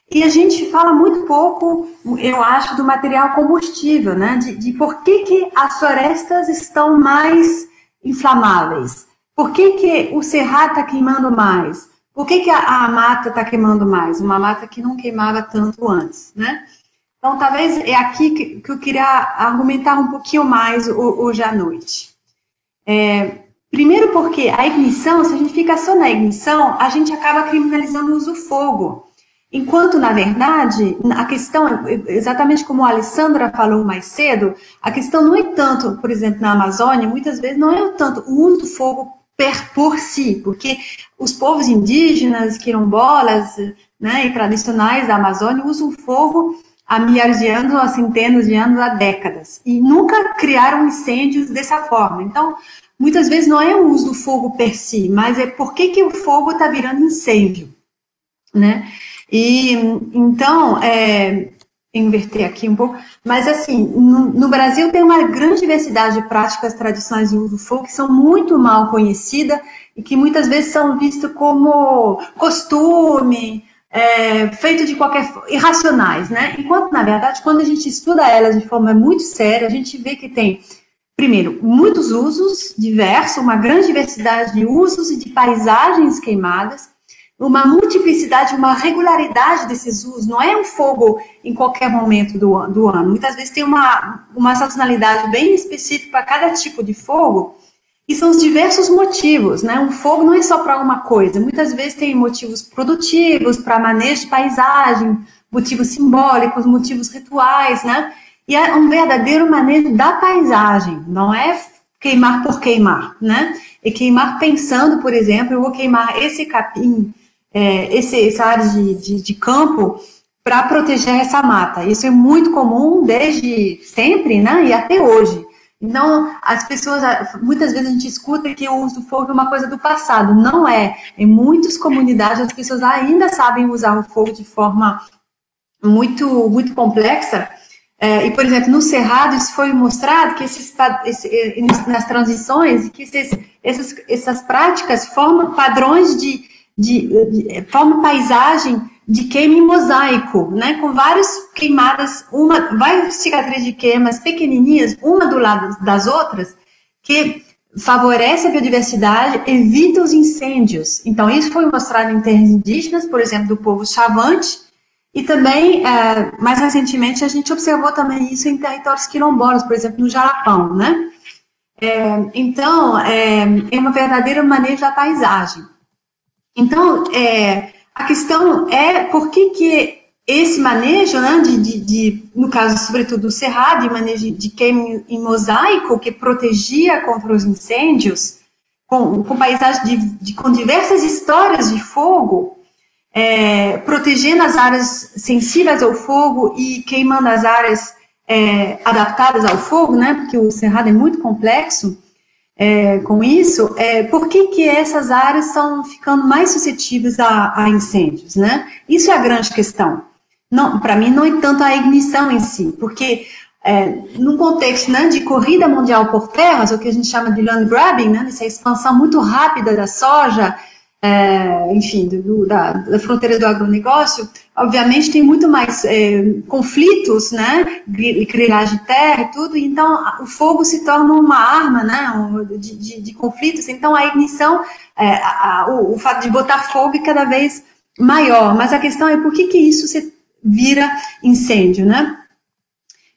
Speaker 5: E a gente fala muito pouco, eu acho, do material combustível, né, de por que as florestas estão mais inflamáveis. Por que o cerrado está queimando mais? Por que a mata está queimando mais? Uma mata que não queimava tanto antes, né? Então, talvez é aqui que eu queria argumentar um pouquinho mais hoje à noite. Primeiro porque a ignição, se a gente fica só na ignição, a gente acaba criminalizando o uso do fogo. Enquanto, na verdade, a questão, exatamente como a Alessandra falou mais cedo, a questão não é tanto, por exemplo, na Amazônia, muitas vezes não é tanto o uso do fogo por si, porque os povos indígenas, quilombolas, né, e tradicionais da Amazônia usam fogo há milhares de anos, há centenas de anos, há décadas, e nunca criaram incêndios dessa forma. Então, muitas vezes não é o uso do fogo per si, mas é por que o fogo está virando incêndio, né? E, então, inverter aqui um pouco, mas assim, no Brasil tem uma grande diversidade de práticas tradicionais de uso do fogo que são muito mal conhecidas e que muitas vezes são vistas como costume, feito de qualquer forma, irracionais, né? Enquanto, na verdade, quando a gente estuda elas de forma muito séria, a gente vê que tem, primeiro, muitos usos diversos, uma grande diversidade de usos e de paisagens queimadas, uma multiplicidade, uma regularidade desses usos, não é um fogo em qualquer momento do ano. Muitas vezes tem uma sazonalidade bem específica para cada tipo de fogo, e são os diversos motivos, né? Um fogo não é só para uma coisa, muitas vezes tem motivos produtivos, para manejo de paisagem, motivos simbólicos, motivos rituais, né? E é um verdadeiro manejo da paisagem, não é queimar por queimar, né? E queimar pensando, por exemplo, eu vou queimar esse capim, essa área de campo para proteger essa mata. Isso é muito comum desde sempre, né? E até hoje. Então, as pessoas, muitas vezes a gente escuta que o uso do fogo é uma coisa do passado. Não é. Em muitas comunidades, as pessoas ainda sabem usar o fogo de forma muito, muito complexa. E, por exemplo, no Cerrado, isso foi mostrado que nas transições, que essas práticas formam padrões formam paisagem de queima em mosaico, né, com várias queimadas, várias cicatrizes de queimas pequenininhas, uma do lado das outras, que favorece a biodiversidade, evita os incêndios. Então, isso foi mostrado em terras indígenas, por exemplo, do povo Chavante, e também, mais recentemente, a gente observou também isso em territórios quilombolas, por exemplo, no Jalapão, né? Então, é uma verdadeira manejo da paisagem. Então, a questão é por que esse manejo, né, no caso, sobretudo, do Cerrado, de manejo de queima em mosaico, que protegia contra os incêndios, com paisagem com diversas histórias de fogo, protegendo as áreas sensíveis ao fogo e queimando as áreas adaptadas ao fogo, né, porque o Cerrado é muito complexo, com isso, por que essas áreas estão ficando mais suscetíveis a incêndios, né? Isso é a grande questão. Para mim, não é tanto a ignição em si, porque num contexto, né, de corrida mundial por terras, o que a gente chama de land grabbing, né, essa expansão muito rápida da soja, enfim, da fronteira do agronegócio, obviamente tem muito mais conflitos, né, grilagem de terra e tudo, então o fogo se torna uma arma, né, de conflitos, então a ignição, o fato de botar fogo é cada vez maior, mas a questão é por que isso se vira incêndio, né?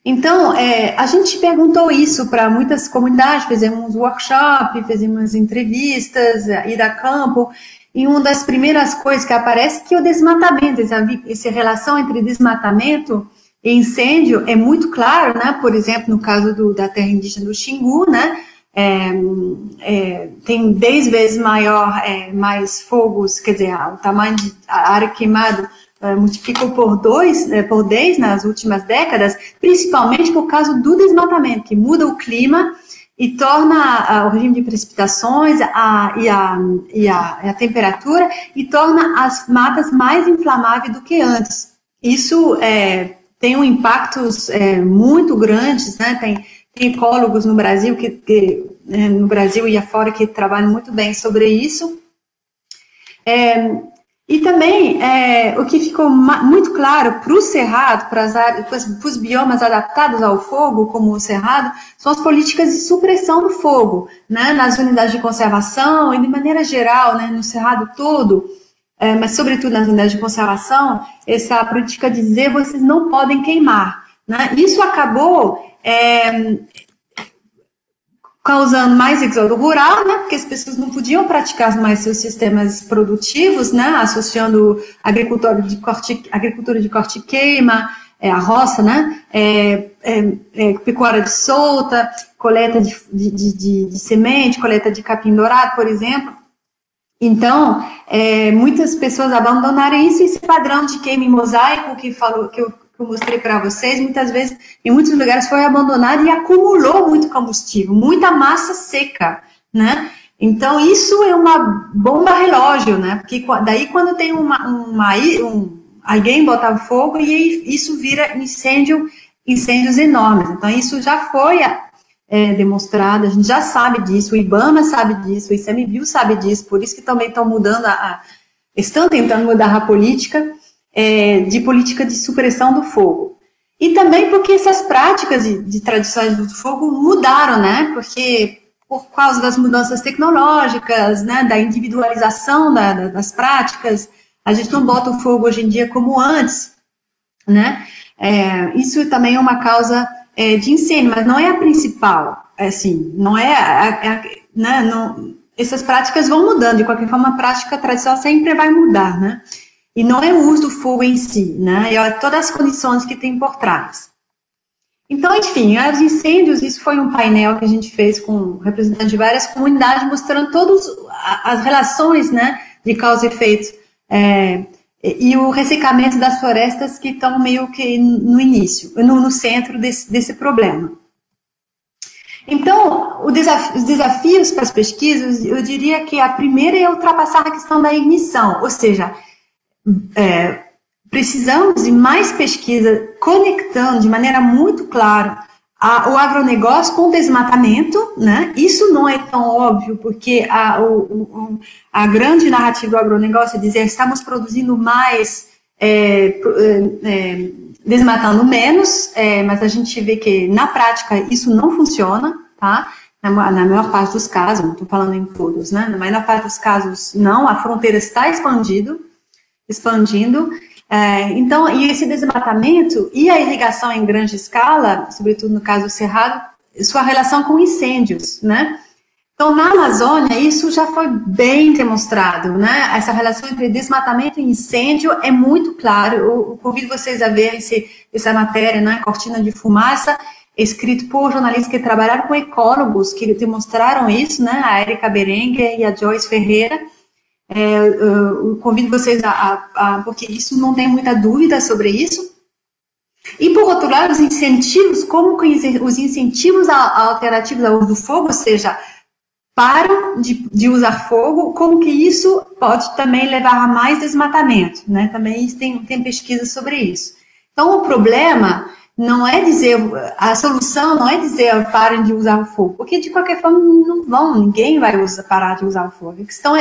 Speaker 5: Então, a gente perguntou isso para muitas comunidades, fizemos workshops, fizemos entrevistas, ida a campo, e uma das primeiras coisas que aparece que é o desmatamento, essa relação entre desmatamento e incêndio é muito claro, né? Por exemplo, no caso da terra indígena do Xingu, né? Tem 10 vezes mais fogos, quer dizer, o tamanho a área queimada multiplicou por 10 nas últimas décadas, principalmente por causa do desmatamento, que muda o clima e torna o regime de precipitações e a temperatura e torna as matas mais inflamáveis do que antes. Isso tem impactos muito grandes, né? Tem ecólogos no Brasil no Brasil e afora que trabalham muito bem sobre isso. E também, o que ficou muito claro para o Cerrado, para os biomas adaptados ao fogo, como o Cerrado, são as políticas de supressão do fogo, né, nas unidades de conservação e de maneira geral, né, no Cerrado todo, mas sobretudo nas unidades de conservação, essa política de dizer vocês não podem queimar, né. Isso acabou causando mais exodo rural, né, porque as pessoas não podiam praticar mais seus sistemas produtivos, né, associando agricultura de corte e queima, a roça, né, pecuária de solta, coleta de semente, coleta de capim dourado, por exemplo. Então, muitas pessoas abandonaram isso, esse padrão de queima em mosaico que eu mostrei para vocês, muitas vezes, em muitos lugares foi abandonado e acumulou muito combustível, muita massa seca, né? Então, isso é uma bomba relógio, né? Porque daí, quando tem alguém bota fogo e isso vira incêndios enormes. Então, isso já foi demonstrado, a gente já sabe disso, o IBAMA sabe disso, o ICMBio sabe disso, por isso que também estão mudando, estão tentando mudar a política de supressão do fogo. E também porque essas práticas de tradições do fogo mudaram, né? Porque por causa das mudanças tecnológicas, né? Da individualização das práticas, a gente não bota o fogo hoje em dia como antes, né? Isso também é uma causa de incêndio, mas não é a principal, assim, não né, essas práticas vão mudando, de qualquer forma, a prática tradicional sempre vai mudar, né, e não é o uso do fogo em si, né, é todas as condições que tem por trás. Então, enfim, os incêndios, isso foi um painel que a gente fez com representantes de várias comunidades, mostrando todas as relações, né, de causa e efeito, e o ressecamento das florestas que estão meio que no início, no centro desse problema. Então, os desafios para as pesquisas, eu diria que a primeira é ultrapassar a questão da ignição, ou seja, precisamos de mais pesquisa conectando de maneira muito clara o agronegócio com o desmatamento, né? Isso não é tão óbvio, porque a grande narrativa do agronegócio é dizer estamos produzindo mais, desmatando menos, mas a gente vê que na prática isso não funciona, tá? Na maior parte dos casos, não estou falando em todos, né? Na maior parte dos casos não, a fronteira está expandindo. Então, e esse desmatamento e a irrigação em grande escala, sobretudo no caso do Cerrado, sua relação com incêndios, né? Então, na Amazônia, isso já foi bem demonstrado, né? Essa relação entre desmatamento e incêndio é muito claro. Eu convido vocês a verem essa matéria, né? Cortina de Fumaça, escrito por jornalistas que trabalharam com ecólogos, que demonstraram isso, né? A Érica Berenguer e a Joyce Ferreira. Eu convido vocês porque isso não tem muita dúvida sobre isso. E, por outro lado, os incentivos, como que os incentivos alternativos ao uso do fogo, ou seja, param de usar fogo, como que isso pode também levar a mais desmatamento, né? Também tem pesquisa sobre isso. Então, o problema não é dizer, a solução não é dizer parem de usar o fogo, porque de qualquer forma ninguém vai parar de usar o fogo. A questão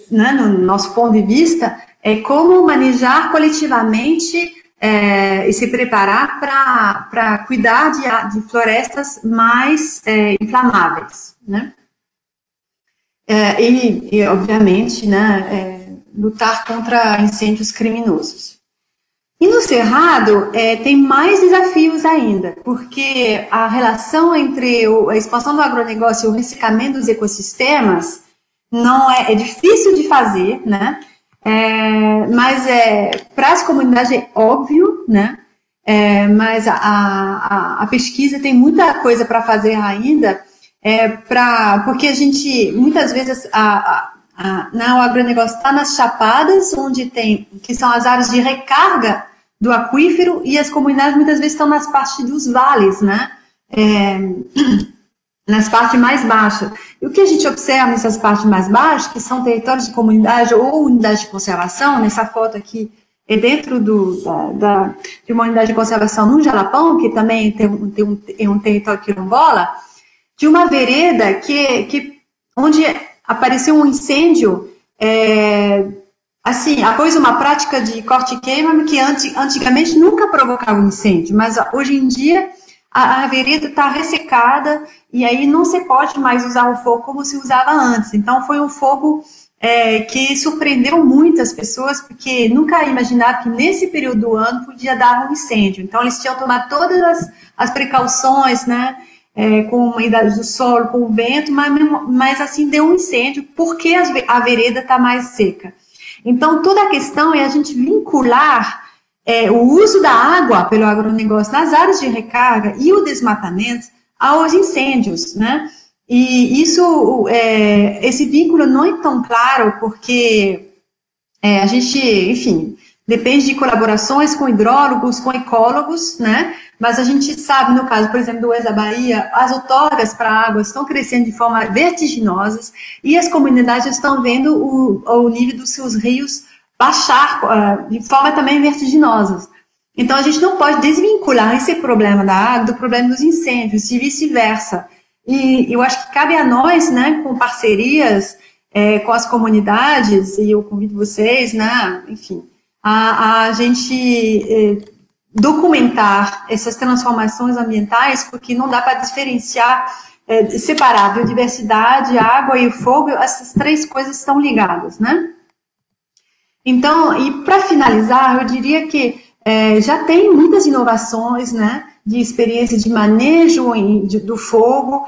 Speaker 5: né, no nosso ponto de vista, é como manejar coletivamente e se preparar para cuidar de florestas mais inflamáveis, né? E obviamente, né, lutar contra incêndios criminosos. E no Cerrado tem mais desafios ainda, porque a relação entre a expansão do agronegócio e o ressecamento dos ecossistemas não é difícil de fazer, né? Mas para as comunidades é óbvio, né? Mas a pesquisa tem muita coisa para fazer ainda, porque a gente, muitas vezes, o agronegócio está nas chapadas, que são as áreas de recarga do aquífero, e as comunidades muitas vezes estão nas partes dos vales, né? Nas partes mais baixas. E o que a gente observa nessas partes mais baixas, que são territórios de comunidade ou unidade de conservação, nessa foto aqui é dentro de uma unidade de conservação no Jalapão, que também tem um território quilombola, de uma vereda onde apareceu um incêndio, assim, após uma prática de corte e queima, que antigamente nunca provocava um incêndio, mas hoje em dia a vereda está ressecada e aí não se pode mais usar o fogo como se usava antes. Então, foi um fogo que surpreendeu muitas pessoas, porque nunca imaginavam que nesse período do ano podia dar um incêndio. Então, eles tinham que tomar todas as precauções, né, com a umidade do solo, com o vento, mas assim, deu um incêndio porque a vereda está mais seca. Então, toda a questão é a gente vincular o uso da água pelo agronegócio nas áreas de recarga e o desmatamento aos incêndios, né? E esse vínculo não é tão claro porque a gente, enfim, depende de colaborações com hidrólogos, com ecólogos, né? Mas a gente sabe, no caso, por exemplo, do Oeste da Bahia, as outorgas para a água estão crescendo de forma vertiginosa e as comunidades estão vendo o nível dos seus rios baixar de forma também vertiginosa. Então, a gente não pode desvincular esse problema da água do problema dos incêndios e vice-versa. E eu acho que cabe a nós, né, com parcerias com as comunidades, e eu convido vocês, né, enfim, a gente documentar essas transformações ambientais, porque não dá para diferenciar, separar a biodiversidade, a água e o fogo, essas três coisas estão ligadas, né? Então, e para finalizar, eu diria que já tem muitas inovações, né, de experiência de manejo do fogo,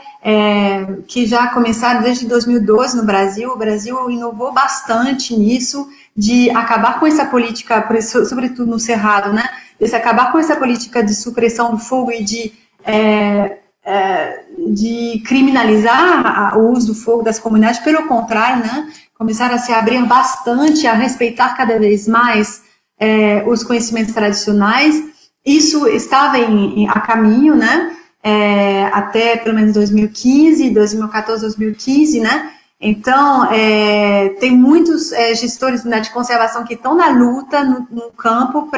Speaker 5: que já começaram desde 2012 no Brasil. O Brasil inovou bastante nisso, de acabar com essa política, sobretudo no Cerrado, né, de se acabar com essa política de supressão do fogo e de criminalizar o uso do fogo das comunidades. Pelo contrário, né, começaram a se abrir bastante, a respeitar cada vez mais os conhecimentos tradicionais. Isso estava a caminho, né, até pelo menos 2015, 2014, 2015, né. Então, tem muitos gestores de conservação que estão na luta no campo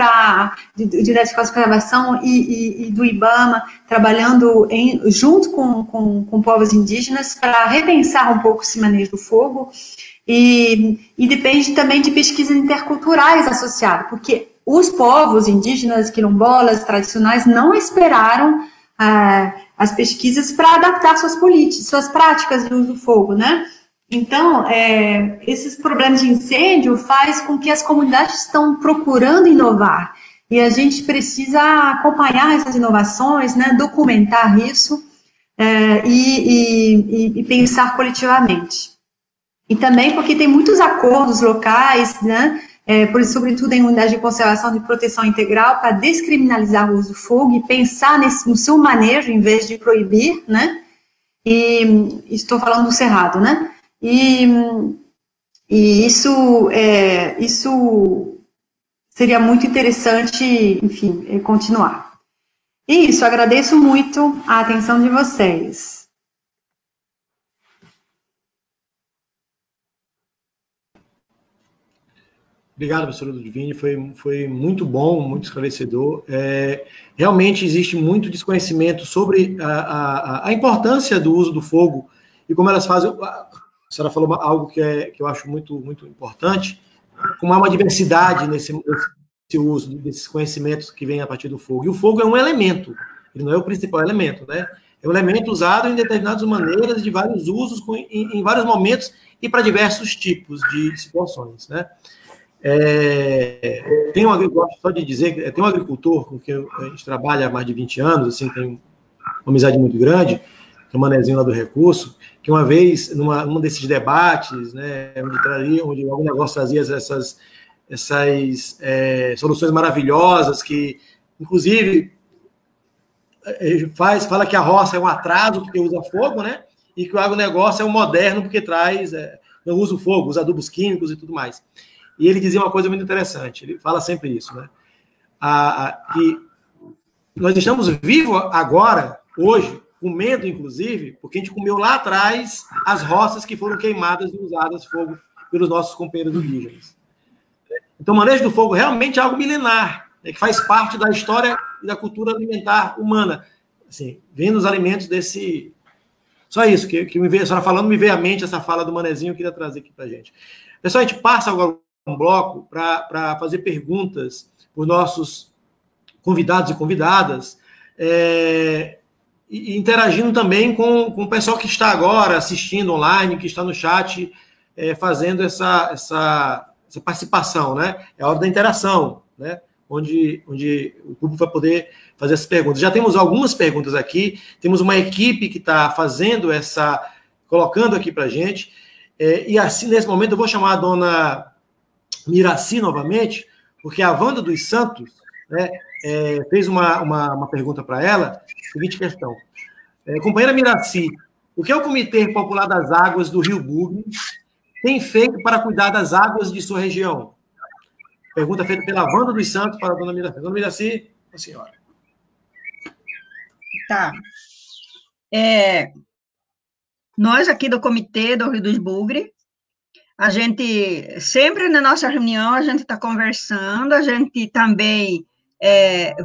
Speaker 5: de conservação e do IBAMA, trabalhando junto com povos indígenas para repensar um pouco esse manejo do fogo. E depende também de pesquisas interculturais associadas, porque os povos indígenas, quilombolas, tradicionais, não esperaram as pesquisas para adaptar suas práticas de uso do fogo, né? Então, esses problemas de incêndio faz com que as comunidades estão procurando inovar, e a gente precisa acompanhar essas inovações, né, documentar isso e pensar coletivamente. E também porque tem muitos acordos locais, né, sobretudo em unidades de conservação e proteção integral, para descriminalizar o uso do fogo e pensar no seu manejo, em vez de proibir, né, e estou falando do Cerrado, né, e isso seria muito interessante, enfim, continuar. E isso, agradeço muito a atenção de vocês.
Speaker 1: Obrigado, professor Ludovine, foi muito bom, muito esclarecedor. Realmente existe muito desconhecimento sobre a importância do uso do fogo e como elas fazem. A senhora falou algo que eu acho muito, muito importante, como há uma diversidade nesse uso desses conhecimentos que vêm a partir do fogo. E o fogo é um elemento, ele não é o principal elemento, né? É um elemento usado em determinadas maneiras, de vários usos, em vários momentos e para diversos tipos de situações, né? Gosto só de dizer que tem um agricultor com quem a gente trabalha há mais de 20 anos, assim, tem uma amizade muito grande, que é o Manezinho lá do Recurso, que uma vez, num desses debates, né, onde algum negócio trazia essas soluções maravilhosas, que, inclusive, fala que a roça é um atraso porque usa fogo, né, e que o agronegócio é um moderno porque não usa o fogo, usa adubos químicos e tudo mais. E ele dizia uma coisa muito interessante, ele fala sempre isso, né, que nós estamos vivos agora, hoje, com medo, inclusive, porque a gente comeu lá atrás as roças que foram queimadas e usadas fogo pelos nossos companheiros indígenas. Então, o manejo do fogo realmente é algo milenar, né, que faz parte da história e da cultura alimentar humana. Assim, vem nos alimentos desse... Só isso, que me veio, a senhora falando, me veio à mente essa fala do Manezinho, eu queria trazer aqui para a gente. Pessoal, a gente passa agora um bloco para fazer perguntas para os nossos convidados e convidadas, e interagindo também com o pessoal que está agora assistindo online, que está no chat, fazendo essa participação, né? É a hora da interação, né? Onde o público vai poder fazer essas perguntas. Já temos algumas perguntas aqui, temos uma equipe que está fazendo colocando aqui para a gente, e assim, nesse momento, eu vou chamar a dona Miraci novamente, porque a Wanda dos Santos, né, fez uma pergunta para ela, seguinte questão. Companheira Miraci, o que é o Comitê Popular das Águas do Rio Bugre tem feito para cuidar das águas de sua região? Pergunta feita pela Wanda dos Santos para a dona Miraci. Dona Miraci, a senhora.
Speaker 2: Tá. Nós aqui do Comitê do Rio dos Bugre, A gente, sempre na nossa reunião, a gente está conversando, a gente também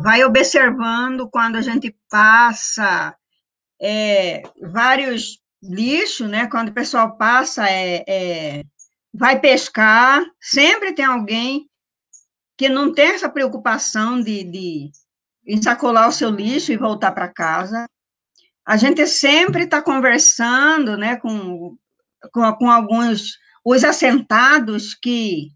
Speaker 2: vai observando quando a gente passa vários lixos, né? Quando o pessoal passa, vai pescar, sempre tem alguém que não tem essa preocupação de ensacolar o seu lixo e voltar para casa. A gente sempre está conversando, né, com alguns, os assentados que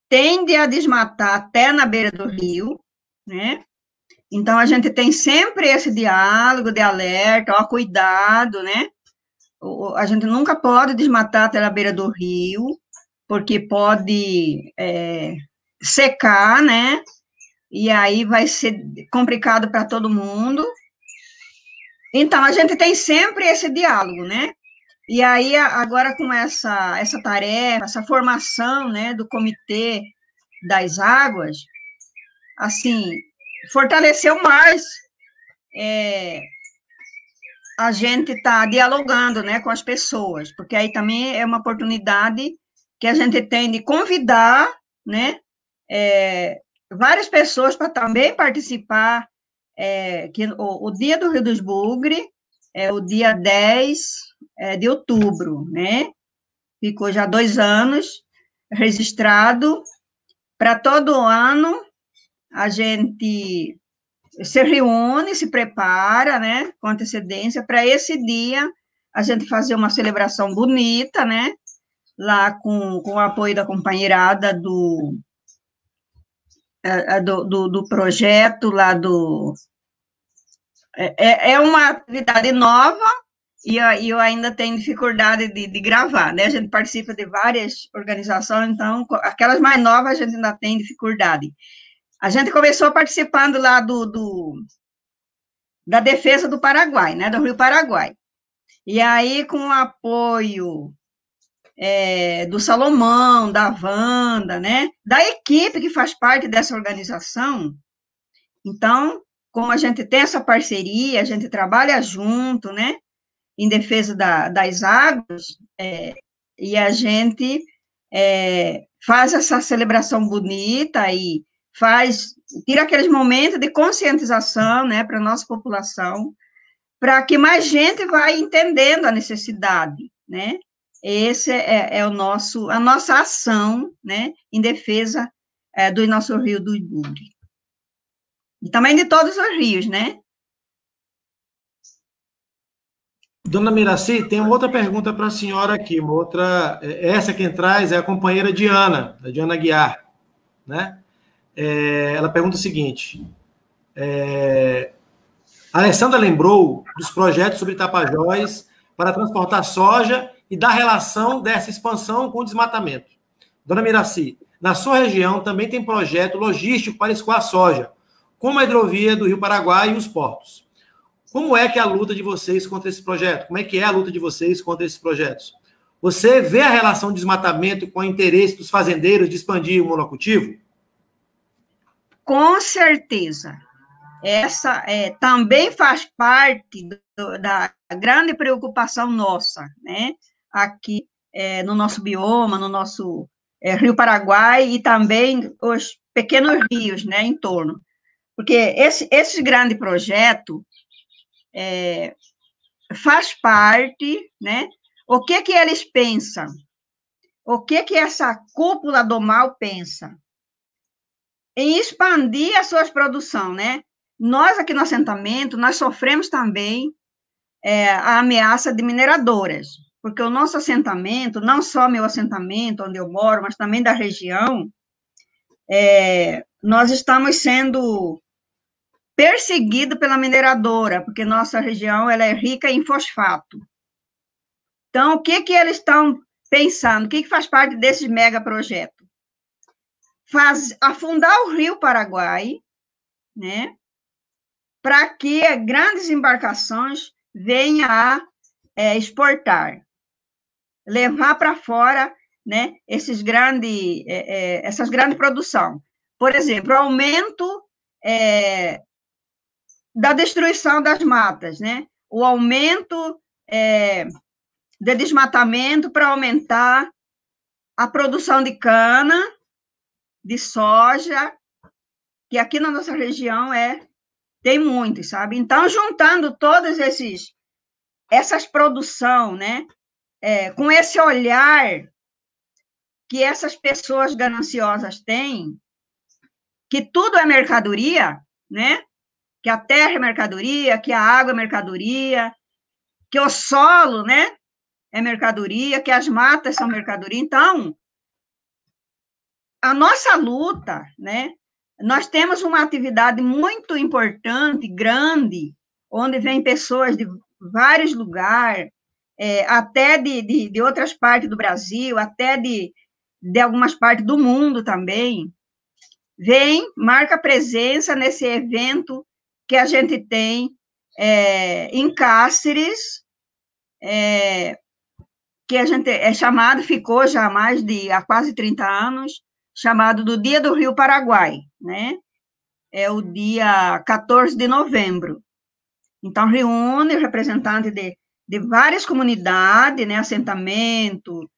Speaker 2: tendem a desmatar até na beira do rio, né? Então, a gente tem sempre esse diálogo de alerta, ó, cuidado, né? A gente nunca pode desmatar até na beira do rio, porque pode secar, né? E aí vai ser complicado para todo mundo. Então, a gente tem sempre esse diálogo, né? E aí, agora com essa tarefa, essa formação, né, do Comitê das Águas, assim, fortaleceu mais a gente está dialogando, né, com as pessoas, porque aí também é uma oportunidade que a gente tem de convidar, né, várias pessoas para também participar, que o Dia do Rio dos Bugre é o dia 10 de outubro, né, ficou já 2 anos registrado. Para todo ano, a gente se reúne, se prepara, né, com antecedência, para esse dia a gente fazer uma celebração bonita, né, lá com o apoio da companheirada do projeto lá do... É uma atividade nova, e eu ainda tenho dificuldade de gravar, né, a gente participa de várias organizações, então, aquelas mais novas a gente ainda tem dificuldade. A gente começou participando lá da defesa do Paraguai, né, do Rio Paraguai. E aí, com o apoio do Salomão, da Wanda, né, da equipe que faz parte dessa organização, então, como a gente tem essa parceria, a gente trabalha junto, né, em defesa das águas, e a gente faz essa celebração bonita e tira aqueles momentos de conscientização, né, para a nossa população, para que mais gente vá entendendo a necessidade, né? Esse é a nossa ação, né, em defesa do nosso Rio do Bugre. E também de todos os rios, né?
Speaker 1: Dona Miraci, tem uma outra pergunta para a senhora aqui, uma outra, essa quem traz é a companheira Diana, a Diana Guiar, né? Ela pergunta o seguinte, a Alessandra lembrou dos projetos sobre Tapajós para transportar soja e da relação dessa expansão com o desmatamento. Dona Miraci, na sua região também tem projeto logístico para escoar soja, como a hidrovia do Rio Paraguai e os portos. Como é que é a luta de vocês contra esse projeto? Como é que é a luta de vocês contra esses projetos? Você vê a relação de desmatamento com o interesse dos fazendeiros de expandir o monocultivo?
Speaker 2: Com certeza. Essa também faz parte da grande preocupação nossa, né? Aqui no nosso bioma, no nosso Rio Paraguai e também os pequenos rios, né, em torno. Porque esse grande projeto faz parte, né? O que eles pensam? O que essa cúpula do mal pensa? Em expandir as suas produções, né? Nós, aqui no assentamento, nós sofremos também a ameaça de mineradoras, porque o nosso assentamento, não só meu assentamento, onde eu moro, mas também da região, nós estamos sendo perseguidos pela mineradora, porque nossa região ela é rica em fosfato. Então, o que eles estão pensando? O que faz parte desse megaprojeto? Afundar o Rio Paraguai, né, para que grandes embarcações venham a exportar, levar para fora, né, essas grandes produções. Por exemplo, o aumento da destruição das matas, né, o aumento de desmatamento para aumentar a produção de cana, de soja, que aqui na nossa região tem muito, sabe? Então, juntando todas essas produções, né, com esse olhar que essas pessoas gananciosas têm, que tudo é mercadoria, né? Que a terra é mercadoria, que a água é mercadoria, que o solo, né, é mercadoria, que as matas são mercadoria. Então, a nossa luta, né, nós temos uma atividade muito importante, grande, onde vem pessoas de vários lugares, até de outras partes do Brasil, até de algumas partes do mundo também, vem, marca presença nesse evento que a gente tem em Cáceres, que a gente ficou já há quase 30 anos, chamado do Dia do Rio Paraguai, né? É o dia 14 de novembro. Então, reúne representantes de várias comunidades, né? Assentamento,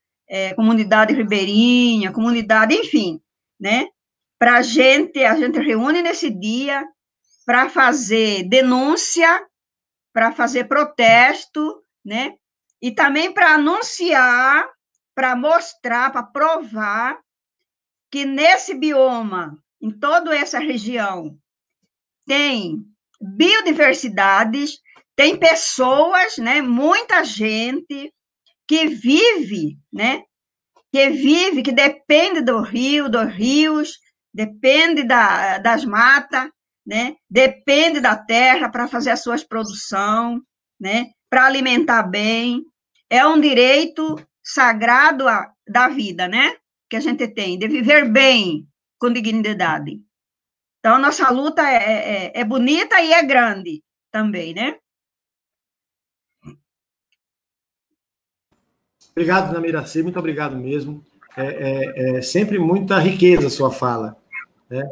Speaker 2: comunidade ribeirinha, comunidade, enfim, né? A gente reúne nesse dia para fazer denúncia, para fazer protesto, né? E também para anunciar, para mostrar, para provar que nesse bioma, em toda essa região, tem biodiversidades, tem pessoas, né? Muita gente que vive, né? Que depende do rio, dos rios, depende das matas, né? Depende da terra para fazer as suas produções, né? Para alimentar bem. É um direito sagrado da vida, né? Que a gente tem, de viver bem, com dignidade. Então, a nossa luta é bonita e é grande também, né?
Speaker 1: Obrigado, dona Miraci, muito obrigado mesmo. Sempre muita riqueza a sua fala, né?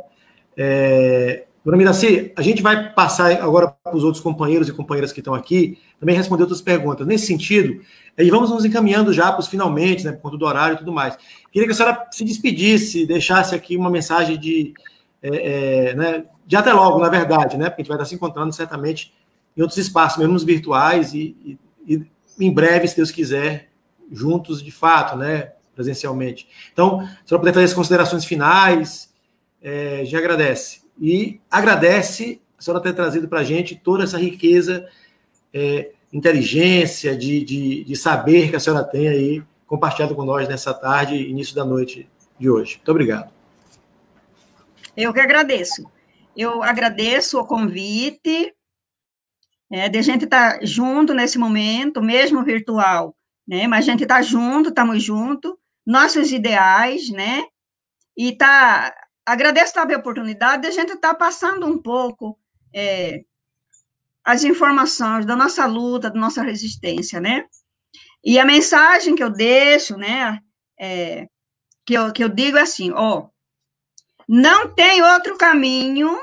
Speaker 1: Dona Miraci, a gente vai passar agora para os outros companheiros e companheiras que estão aqui, também responder outras perguntas. Nesse sentido, e vamos nos encaminhando já para os finalmente, né, por conta do horário e tudo mais. Queria que a senhora se despedisse, deixasse aqui uma mensagem né, de até logo, na verdade, né, porque a gente vai estar se encontrando certamente em outros espaços, mesmo nos virtuais, e em breve, se Deus quiser, juntos de fato, né, presencialmente. Então, se a senhora puder fazer as considerações finais, já agradece. E agradece a senhora ter trazido para a gente toda essa riqueza, inteligência, de saber que a senhora tem aí, compartilhado com nós nessa tarde, início da noite de hoje. Muito obrigado.
Speaker 2: Eu que agradeço. Eu agradeço o convite, de a gente estar junto nesse momento, mesmo virtual, né? Mas a gente está junto, estamos juntos, nossos ideais, né? E agradeço também a oportunidade de a gente estar passando um pouco as informações da nossa luta, da nossa resistência, né? E a mensagem que eu deixo, né, que eu digo é assim, não tem outro caminho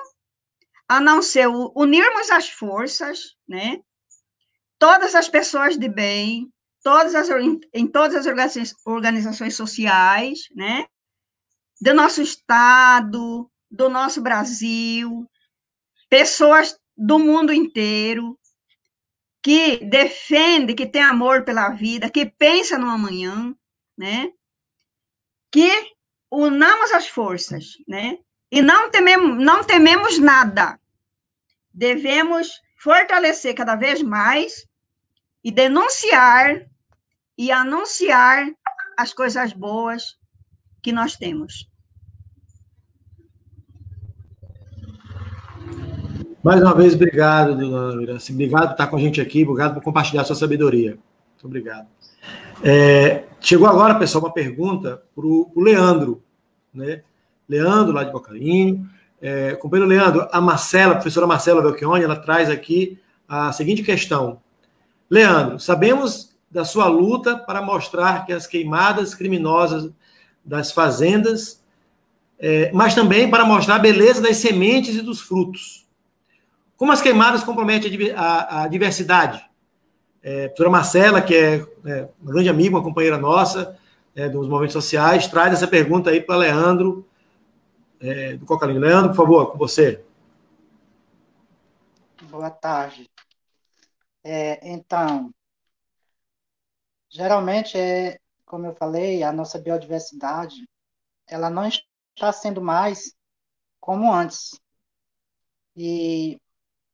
Speaker 2: a não ser unirmos as forças, né? Todas as pessoas de bem, em todas as organizações sociais, né? Do nosso Estado, do nosso Brasil, pessoas do mundo inteiro, que defende, que tem amor pela vida, que pensa no amanhã, né? Que unamos as forças, né? E não tememos nada. Devemos fortalecer cada vez mais e denunciar e anunciar as coisas boas que nós temos.
Speaker 1: Mais uma vez, obrigado, dona Miraci. Obrigado por estar com a gente aqui, obrigado por compartilhar a sua sabedoria. Muito obrigado. Chegou agora, pessoal, uma pergunta para o Leandro, né? Leandro, lá de Bocarinho. Companheiro Leandro, a professora Marcela Belchione, ela traz aqui a seguinte questão. Leandro, sabemos da sua luta para mostrar que as queimadas criminosas das fazendas, mas também para mostrar a beleza das sementes e dos frutos. Como as queimadas comprometem a diversidade? A professora Marcela, que é uma grande amiga, uma companheira nossa, dos movimentos sociais, traz essa pergunta aí para Leandro, do Cocalino. Leandro, por favor, com você.
Speaker 4: Boa tarde. Então, geralmente, como eu falei, a nossa biodiversidade, ela não está sendo mais como antes. E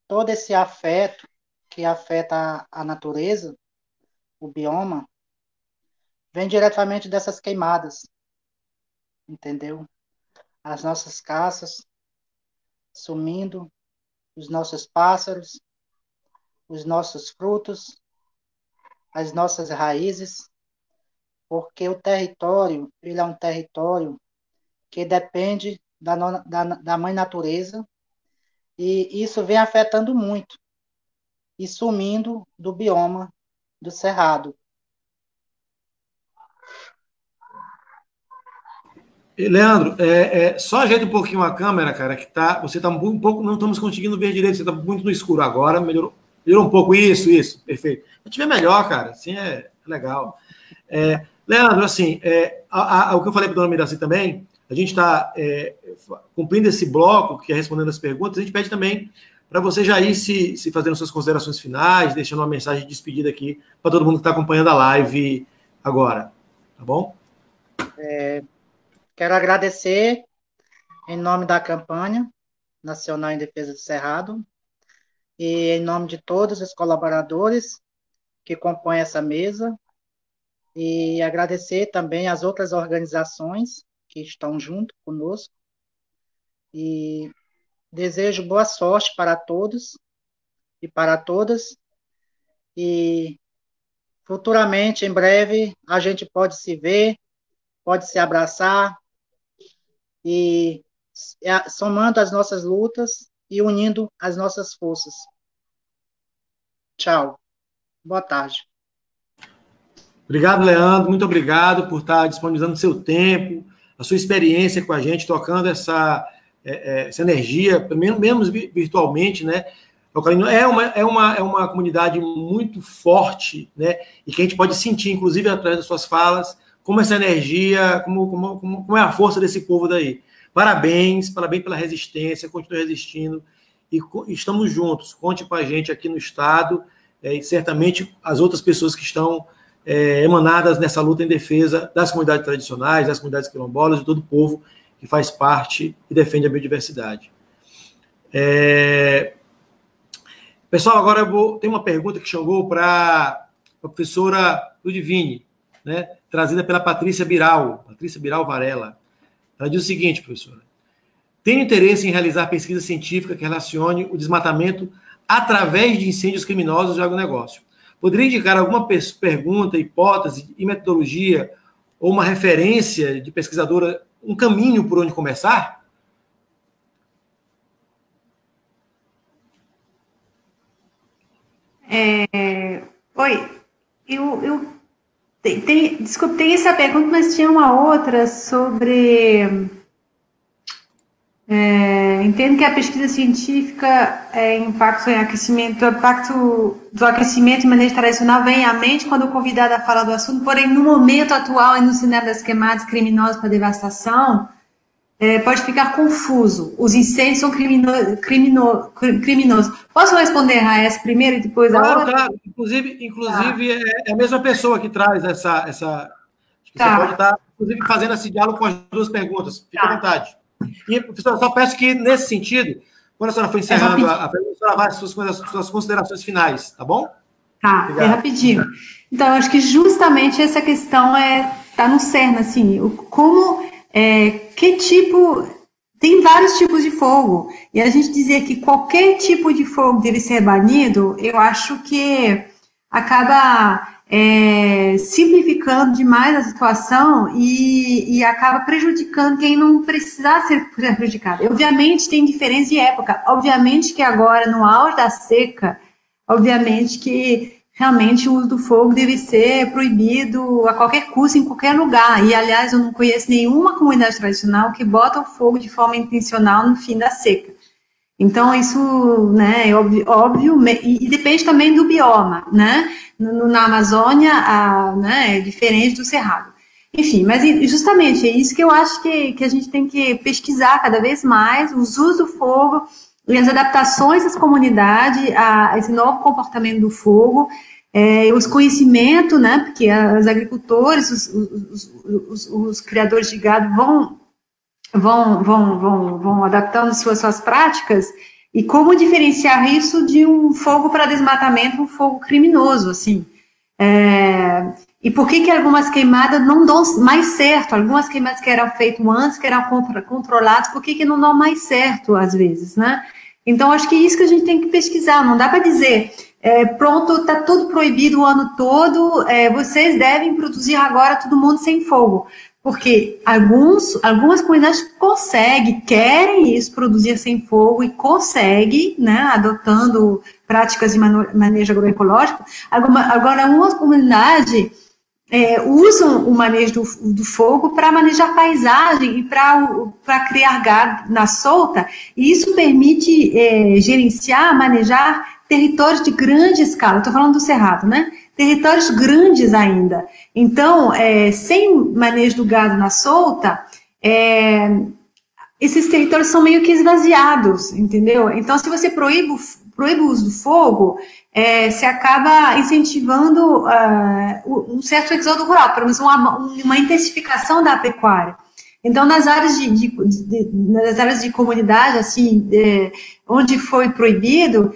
Speaker 4: todo esse afeto que afeta a natureza, o bioma, vem diretamente dessas queimadas, entendeu? As nossas caças sumindo, os nossos pássaros, os nossos frutos, as nossas raízes, porque o território, ele é um território que depende da mãe natureza, e isso vem afetando muito, e sumindo do bioma do Cerrado.
Speaker 1: Leandro, só ajeita um pouquinho a câmera, cara, que você está um pouco, não estamos conseguindo ver direito, você está muito no escuro agora, melhorou um pouco, isso, perfeito. Se tiver melhor, cara, assim é legal. Leandro, assim, o que eu falei para a dona Miraci também, a gente está cumprindo esse bloco, que é respondendo as perguntas, a gente pede também para você já ir se fazendo suas considerações finais, deixando uma mensagem de despedida aqui para todo mundo que está acompanhando a live agora, tá bom?
Speaker 4: Quero agradecer em nome da campanha Nacional em Defesa do Cerrado e em nome de todos os colaboradores que compõem essa mesa, e agradecer também as outras organizações que estão junto conosco, e desejo boa sorte para todos e para todas, e futuramente, em breve, a gente pode se ver, pode se abraçar, e somando as nossas lutas e unindo as nossas forças. Tchau. Boa tarde.
Speaker 1: Obrigado, Leandro. Muito obrigado por estar disponibilizando seu tempo, a sua experiência com a gente, tocando essa energia, mesmo virtualmente, né? É uma comunidade muito forte, né? E que a gente pode sentir, inclusive, através das suas falas, como essa energia, como é a força desse povo daí. Parabéns pela resistência, continue resistindo, e estamos juntos. Conte com a gente aqui no Estado, e certamente as outras pessoas que estão emanadas nessa luta em defesa das comunidades tradicionais, das comunidades quilombolas, de todo o povo que faz parte e defende a biodiversidade. Pessoal, agora tem uma pergunta que chegou para a professora Ludivine, né, trazida pela Patrícia Biral Varela. Ela diz o seguinte, professora: tenho interesse em realizar pesquisa científica que relacione o desmatamento através de incêndios criminosos e agronegócio. Poderia indicar alguma pergunta, hipótese e metodologia, ou uma referência de pesquisadora, um caminho por onde começar?
Speaker 5: Oi, desculpe, tem essa pergunta, mas tinha uma outra sobre... entendo que a pesquisa científica impacto do aquecimento de maneira tradicional vem à mente quando o convidado fala do assunto, porém, no momento atual e no cenário das queimadas criminosas para devastação, pode ficar confuso. Os incêndios são criminosos. Posso responder a essa primeiro e depois a outra?
Speaker 1: Claro. Inclusive é a mesma pessoa que traz essa você pode estar, inclusive, fazendo esse diálogo com as duas perguntas. Fique à vontade. E, professora, só peço que, nesse sentido, quando a senhora for encerrando a pergunta, a senhora vai às suas considerações finais, tá bom?
Speaker 5: Tá, rapidinho. Então, eu acho que justamente essa questão está no cerne, assim, que tipo... Tem vários tipos de fogo, e a gente dizer que qualquer tipo de fogo deve ser banido, eu acho que acaba simplificando demais a situação e acaba prejudicando quem não precisar ser prejudicado. Obviamente tem diferença de época, obviamente que agora, no auge da seca, obviamente que realmente o uso do fogo deve ser proibido a qualquer custo, em qualquer lugar. E, aliás, eu não conheço nenhuma comunidade tradicional que bota o fogo de forma intencional no fim da seca. Então, isso, né, é óbvio e depende também do bioma, né? Na Amazônia, né, é diferente do Cerrado. Enfim, mas justamente é isso que eu acho que a gente tem que pesquisar cada vez mais, os usos do fogo e as adaptações das comunidades a esse novo comportamento do fogo, os conhecimentos, né, porque os agricultores, os criadores de gado vão adaptando suas práticas, e como diferenciar isso de um fogo para desmatamento, um fogo criminoso, assim. E por que algumas queimadas não dão mais certo? Algumas queimadas que eram feitas antes, que eram controladas, por que não dão mais certo, às vezes, né? Então, acho que é isso que a gente tem que pesquisar. Não dá para dizer, pronto, está tudo proibido o ano todo, vocês devem produzir agora todo mundo sem fogo. Porque algumas comunidades conseguem, querem isso, produzir sem fogo, e conseguem, né, adotando práticas de manejo agroecológico. Agora, algumas comunidades usam o manejo do fogo para manejar paisagem e para criar gado na solta, e isso permite gerenciar, manejar territórios de grande escala. Estou falando do Cerrado, né? Territórios grandes ainda. Então, sem manejo do gado na solta, esses territórios são meio que esvaziados, entendeu? Então, se você proíbe o uso do fogo, se acaba incentivando um certo exodo rural, pelo menos uma intensificação da pecuária. Então, nas áreas de comunidade, assim, onde foi proibido,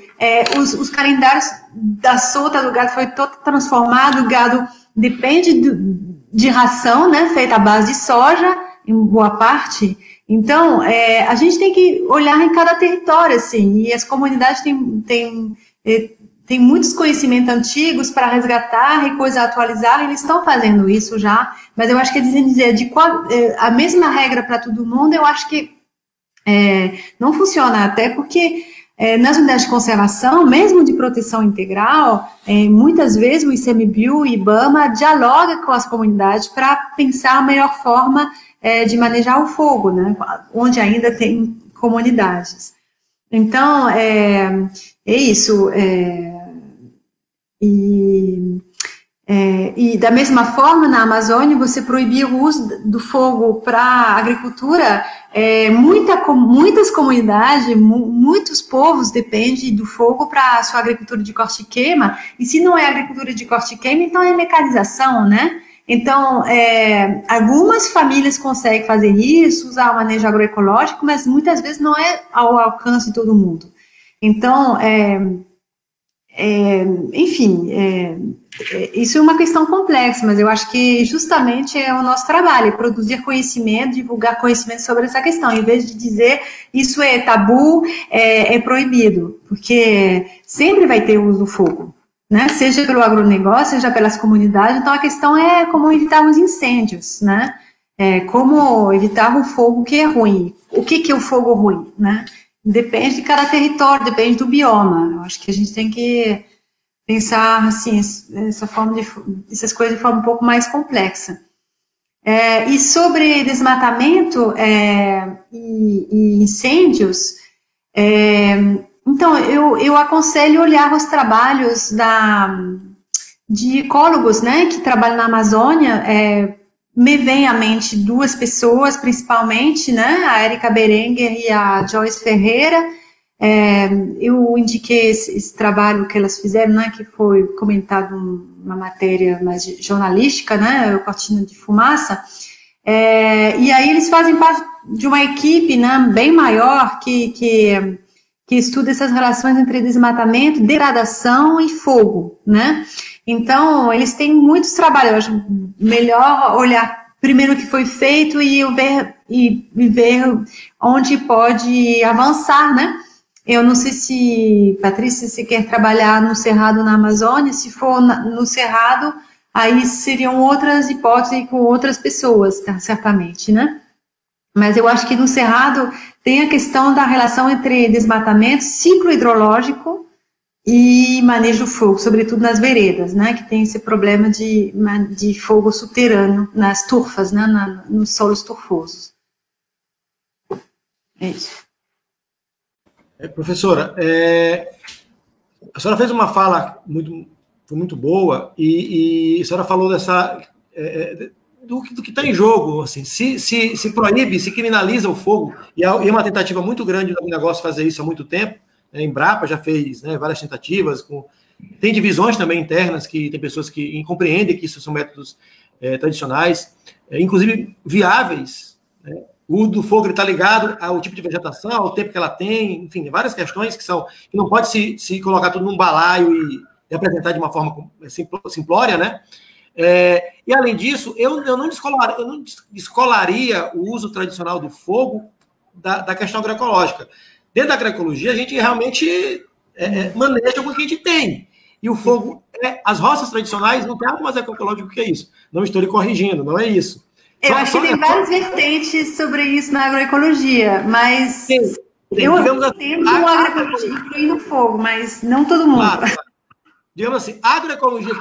Speaker 5: os calendários da solta do gado foi todo transformado. O gado depende de ração, né, feita à base de soja, em boa parte. Então, a gente tem que olhar em cada território, assim, e as comunidades têm muitos conhecimentos antigos para resgatar e coisa atualizar, eles estão fazendo isso já, mas eu acho que dizer a mesma regra para todo mundo, eu acho que não funciona, até porque nas unidades de conservação, mesmo de proteção integral, muitas vezes o ICMBio e o IBAMA dialoga com as comunidades para pensar a melhor forma de manejar o fogo, né, onde ainda tem comunidades. Então, é isso. E da mesma forma, na Amazônia, você proibir o uso do fogo para a agricultura, muitas comunidades, muitos povos dependem do fogo para a sua agricultura de corte e queima, e se não é agricultura de corte e queima, então é mecanização, né? Então, algumas famílias conseguem fazer isso, usar o manejo agroecológico, mas muitas vezes não é ao alcance de todo mundo. Então, enfim, isso é uma questão complexa, mas eu acho que justamente é o nosso trabalho, produzir conhecimento, divulgar conhecimento sobre essa questão, em vez de dizer isso é tabu, é proibido, porque sempre vai ter uso do fogo, né? Seja pelo agronegócio, seja pelas comunidades. Então a questão é como evitar os incêndios, né? Como evitar o fogo que é ruim. O que é o fogo ruim, né? Depende de cada território, depende do bioma. Eu acho que a gente tem que pensar assim, essas coisas de forma um pouco mais complexa. E sobre desmatamento e incêndios, então eu aconselho olhar os trabalhos de ecólogos, né, que trabalham na Amazônia. Me vem à mente duas pessoas, principalmente, né, a Érica Berenguer e a Joyce Ferreira. Eu indiquei esse trabalho que elas fizeram, né, que foi comentado numa matéria mais jornalística, né, o Cortina de Fumaça, e aí eles fazem parte de uma equipe, né, bem maior que estuda essas relações entre desmatamento, degradação e fogo, né. Então, eles têm muitos trabalhos. Eu acho melhor olhar primeiro o que foi feito e ver onde pode avançar, né? Eu não sei se, Patrícia, se quer trabalhar no Cerrado, na Amazônia. Se for no Cerrado, aí seriam outras hipóteses com outras pessoas, tá, certamente, né? Mas eu acho que no Cerrado tem a questão da relação entre desmatamento, ciclo hidrológico e manejo do fogo, sobretudo nas veredas, né, que tem esse problema de fogo subterrâneo nas turfas, né, nos solos turfosos. É isso.
Speaker 1: Professora, a senhora fez uma fala muito boa e a senhora falou do que está em jogo. Assim, se proíbe, se criminaliza o fogo, e é uma tentativa muito grande do negócio fazer isso há muito tempo. A Embrapa já fez, né, várias tentativas. Tem divisões também internas, que tem pessoas que compreendem que isso são métodos tradicionais, inclusive viáveis, né? O do fogo está ligado ao tipo de vegetação, ao tempo que ela tem, enfim, várias questões que não pode se colocar tudo num balaio e apresentar de uma forma simplória, né? E além disso, eu não descolaria o uso tradicional do fogo da questão agroecológica. Dentro da agroecologia, a gente realmente maneja o que a gente tem. E o fogo, as roças tradicionais não tem algo mais agroecológico que isso. Não estou lhe corrigindo, não é isso.
Speaker 5: Eu acho que tem várias vertentes sobre isso na agroecologia, mas eu entendo a agroecologia incluindo o fogo, mas não todo mundo. Claro.
Speaker 1: Digamos assim, a agroecologia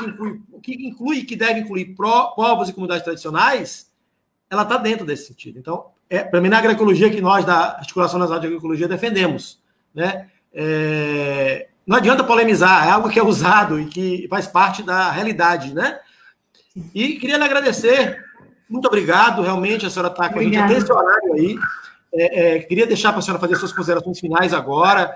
Speaker 1: que deve incluir povos e comunidades tradicionais, ela está dentro desse sentido. Então, para mim, na agroecologia que nós, da Articulação Nacional de Agroecologia, defendemos. Né? Não adianta polemizar, é algo que é usado e que faz parte da realidade. Né? E queria lhe agradecer. Muito obrigado, realmente, a senhora está com a gente até esse horário aí. Queria deixar para a senhora fazer suas considerações finais agora.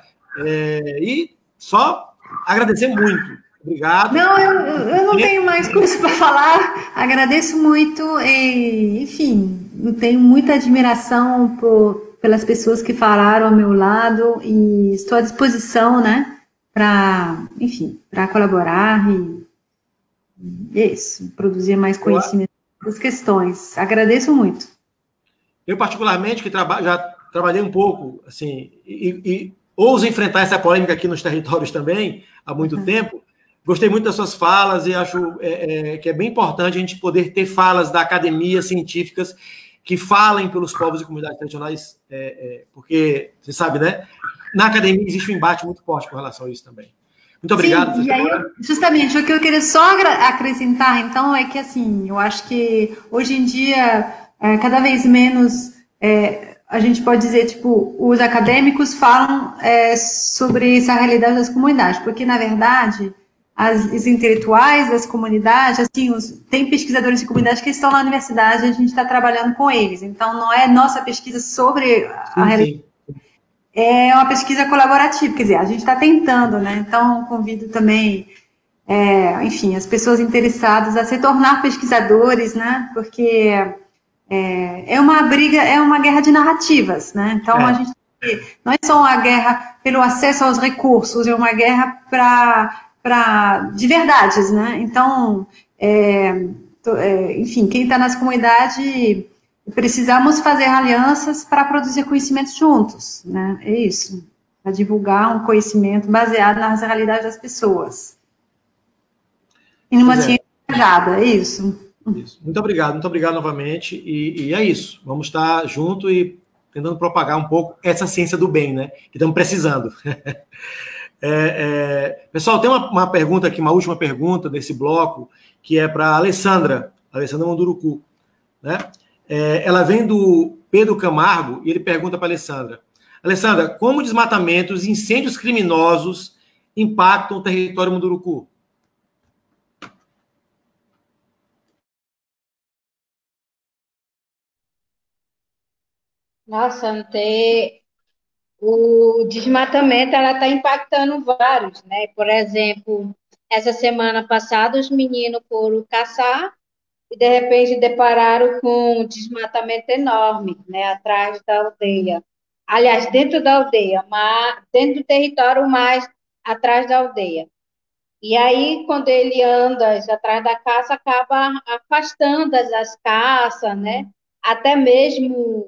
Speaker 1: E só agradecer muito. Obrigado.
Speaker 5: Não, eu não tenho mais coisa para falar. Agradeço muito. Enfim, eu tenho muita admiração pelas pessoas que falaram ao meu lado e estou à disposição, né, para colaborar e isso, produzir mais conhecimento das questões. Agradeço muito.
Speaker 1: Eu, particularmente, que já trabalhei um pouco, assim, e ouso enfrentar essa polêmica aqui nos territórios também, há muito tempo, gostei muito das suas falas e acho que é bem importante a gente poder ter falas da academia, científicas, que falem pelos povos e comunidades tradicionais, porque, você sabe, né? Na academia existe um embate muito forte com relação a isso também. Muito obrigado.
Speaker 5: Sim, e aí, justamente, o que eu queria só acrescentar, então, é que, assim, eu acho que hoje em dia, cada vez menos, a gente pode dizer, tipo, os acadêmicos falam sobre essa realidade das comunidades, porque, na verdade, os intelectuais das comunidades, assim, tem pesquisadores de comunidades que estão na universidade e a gente está trabalhando com eles, então não é nossa pesquisa sobre a realidade. É uma pesquisa colaborativa, quer dizer, a gente está tentando, né? Então, convido também, enfim, as pessoas interessadas a se tornar pesquisadores, né? Porque é uma briga, é uma guerra de narrativas, né? Então, a gente não é só uma guerra pelo acesso aos recursos, é uma guerra de verdades, né? Então, enfim, quem está nas comunidades... Precisamos fazer alianças para produzir conhecimentos juntos, né? É isso, para divulgar um conhecimento baseado nas realidades das pessoas. E numa ciência engajada, é isso.
Speaker 1: Muito obrigado novamente. E é isso, vamos estar junto e tentando propagar um pouco essa ciência do bem, né? Que estamos precisando. Pessoal, tem uma pergunta aqui, uma última pergunta desse bloco, que é para a Alessandra Munduruku, né? Ela vem do Pedro Camargo e ele pergunta para a Alessandra, como desmatamentos e incêndios criminosos impactam o território Munduruku?
Speaker 3: Nossa, o desmatamento ela está impactando vários, né? Por exemplo, essa semana passada os meninos foram caçar e de repente depararam com um desmatamento enorme, né, atrás da aldeia. Aliás, dentro da aldeia, mas dentro do território, mais atrás da aldeia. E aí, quando ele anda atrás da caça, acaba afastando as caças, né? Até mesmo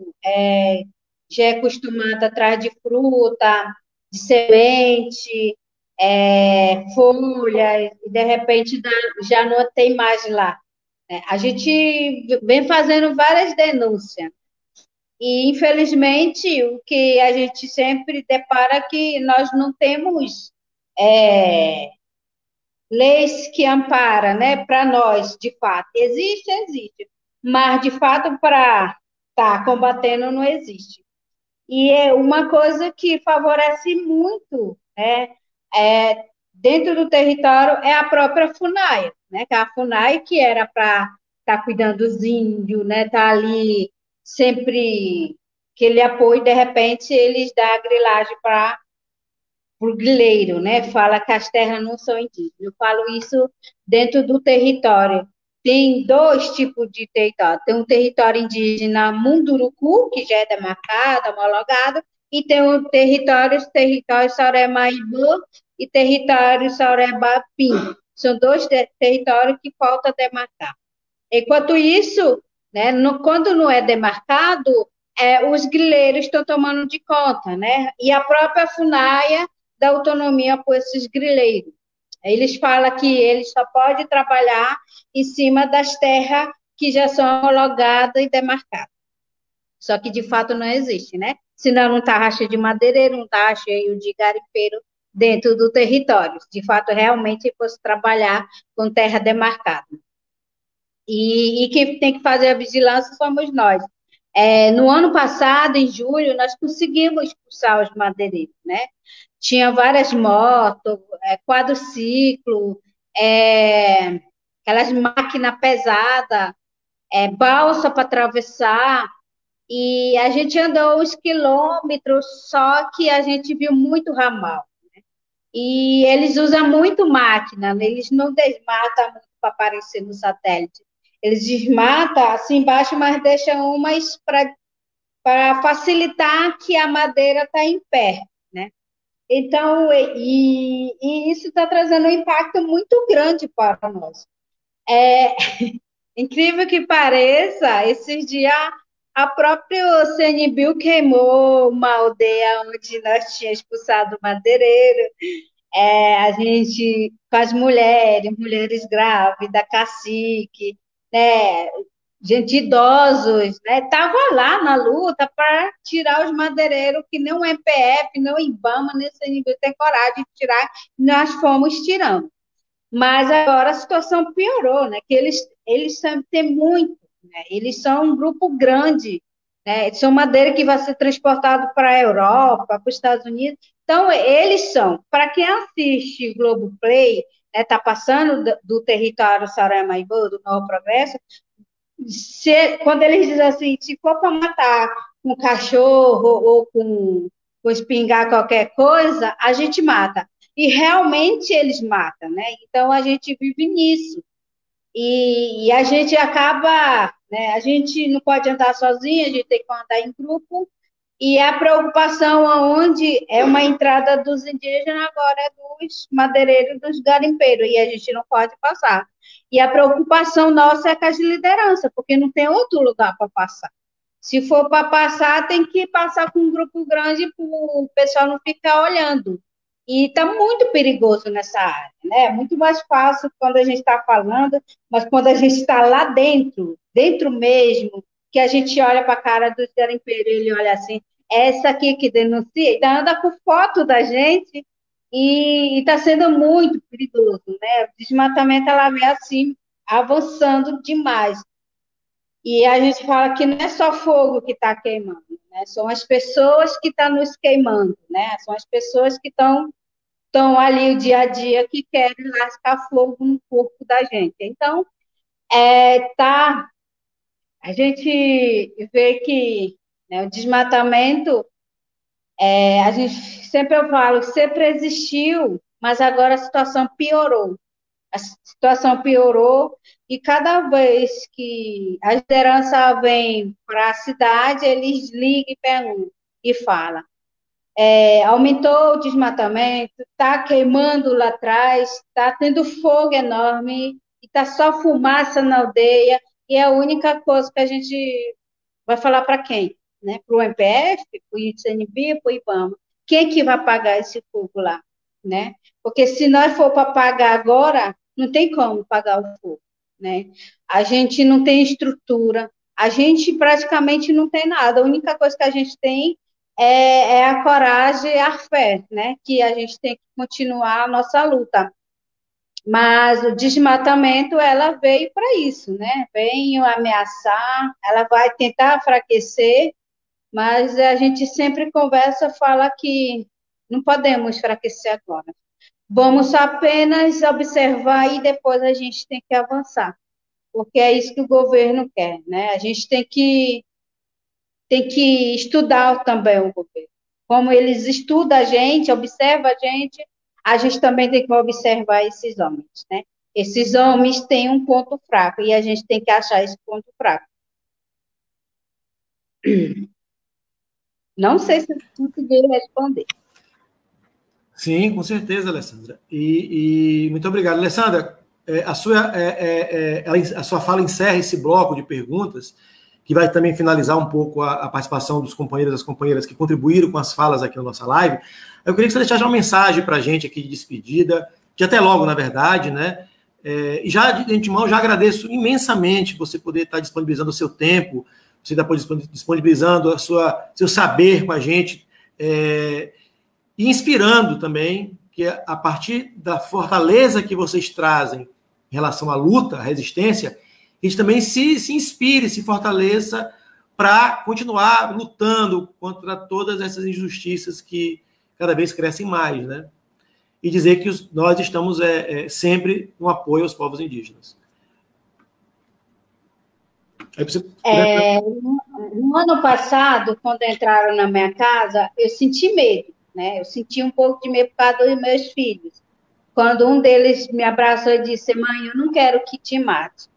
Speaker 3: já é acostumado atrás de fruta, de semente, folha, e de repente já não tem mais lá. A gente vem fazendo várias denúncias. E, infelizmente, o que a gente sempre depara é que nós não temos leis que amparam, né, para nós, de fato. Existe, mas, de fato, para estar combatendo, não existe. E é uma coisa que favorece muito, né, dentro do território é a própria FUNAI, né, que é a FUNAI que era para estar cuidando dos índios, né, tá ali sempre aquele apoio, de repente eles dão a grilagem para o grileiro, né? Fala que as terras não são indígenas. Eu falo isso dentro do território. Tem dois tipos de território. Tem um território indígena Munduruku, que já é demarcado, homologado, e tem o território Sauré-Maibu e território Sauré-Bapim. São dois territórios que falta demarcar. Enquanto isso, né, quando não é demarcado, os grileiros estão tomando de conta, né? E a própria FUNAI dá autonomia para esses grileiros. Eles falam que eles só podem trabalhar em cima das terras que já são homologadas e demarcadas. Só que, de fato, não existe, né? Senão não está cheio de madeireiro, não está cheio de garimpeiro dentro do território. De fato, realmente fosse trabalhar com terra demarcada. E quem tem que fazer a vigilância somos nós. No ano passado, em julho, nós conseguimos expulsar os madeireiros, né? Tinha várias motos, quadriciclo, aquelas máquinas pesadas, balsa para atravessar, e a gente andou uns quilômetros, só que a gente viu muito ramal. E eles usam muito máquina, né? Eles não desmatam muito para aparecer no satélite. Eles desmatam assim embaixo, mas deixam umas para facilitar que a madeira está em pé, né? Então, e isso está trazendo um impacto muito grande para nós. Incrível que pareça, esses dias a própria CNBio queimou uma aldeia onde nós tínhamos expulsado o madeireiro. A gente, com as mulheres grávidas, cacique, né, gente idosos, né, tava lá na luta para tirar os madeireiros que não o MPF, não o IBAMA, nesse nível tem coragem de tirar, nós fomos tirando. Mas agora a situação piorou, né, que eles têm muito, né, eles são um grupo grande, né, são madeira que vai ser transportado para a Europa, para os Estados Unidos. Então, eles são, para quem assiste Globoplay, está passando do território Saramago, do Novo Progresso, quando eles dizem assim, se for para matar um cachorro ou com espingar qualquer coisa, a gente mata. E realmente eles matam, né? Então, a gente vive nisso. E a gente acaba, né? A gente não pode andar sozinha, a gente tem que andar em grupo. E a preocupação aonde é uma entrada dos indígenas, agora é dos madeireiros, dos garimpeiros, e a gente não pode passar. E a preocupação nossa é com as lideranças, porque não tem outro lugar para passar. Se for para passar, tem que passar com um grupo grande para o pessoal não ficar olhando. E está muito perigoso nessa área, né? É muito mais fácil quando a gente está falando, mas quando a gente está lá dentro, dentro mesmo, que a gente olha para a cara do garimpeiro, ele olha assim, essa aqui que denuncia, então anda com foto da gente e está sendo muito perigoso, né? O desmatamento, ela vem assim, avançando demais. E a gente fala que não é só fogo que está queimando, né? São as pessoas que estão nos queimando, né? São as pessoas que estão ali o dia a dia que querem lascar fogo no corpo da gente. Então, a gente vê que, né, o desmatamento, a gente sempre eu falo, sempre existiu, mas agora a situação piorou. A situação piorou e cada vez que a liderança vem para a cidade, eles ligam e perguntam e falam. Aumentou o desmatamento, está queimando lá atrás, está tendo fogo enorme, e está só fumaça na aldeia, e é a única coisa que a gente vai falar para quem? Né? Para o MPF, para o ICNB, para o IBAMA. Quem que vai pagar esse fogo lá? Né? Porque se nós for para pagar agora, não tem como pagar o fogo. Né? A gente não tem estrutura, a gente praticamente não tem nada. A única coisa que a gente tem é a coragem e a fé, né? Que a gente tem que continuar a nossa luta. Mas o desmatamento, ela veio para isso, né? Veio ameaçar, ela vai tentar enfraquecer mas a gente sempre conversa, fala que não podemos enfraquecer agora. Vamos apenas observar e depois a gente tem que avançar, porque é isso que o governo quer, né? A gente tem que estudar também o governo. Como eles estudam a gente, observam a gente também tem que observar esses homens, né? Esses homens têm um ponto fraco e a gente tem que achar esse ponto fraco. Não sei se eu consegui responder.
Speaker 1: Sim, com certeza, Alessandra. E muito obrigado. Alessandra, a sua fala encerra esse bloco de perguntas, que vai também finalizar um pouco a participação dos companheiros e das companheiras que contribuíram com as falas aqui na nossa live. Eu queria que você deixasse uma mensagem para a gente aqui de despedida, de até logo, na verdade, né? E já de antemão, já agradeço imensamente você poder estar disponibilizando o seu tempo, você está disponibilizando seu saber com a gente, e inspirando também que a partir da fortaleza que vocês trazem em relação à luta, à resistência, a gente também se inspire, se fortaleça para continuar lutando contra todas essas injustiças que cada vez crescem mais, né? E dizer que nós estamos sempre no apoio aos povos indígenas.
Speaker 3: No ano passado, quando entraram na minha casa, eu senti medo, né? Eu senti um pouco de medo por causa dos meus filhos. Quando um deles me abraçou e disse: mãe, eu não quero que te mate.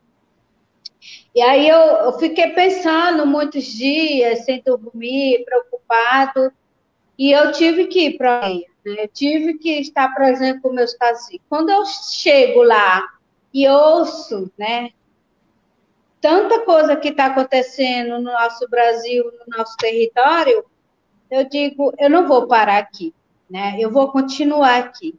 Speaker 3: E aí eu fiquei pensando muitos dias, sem dormir, preocupado, e eu tive que ir para aí, né? Eu tive que estar presente com meus caciques. Quando eu chego lá e ouço, né, tanta coisa que está acontecendo no nosso Brasil, no nosso território, eu digo, eu não vou parar aqui, né? Eu vou continuar aqui.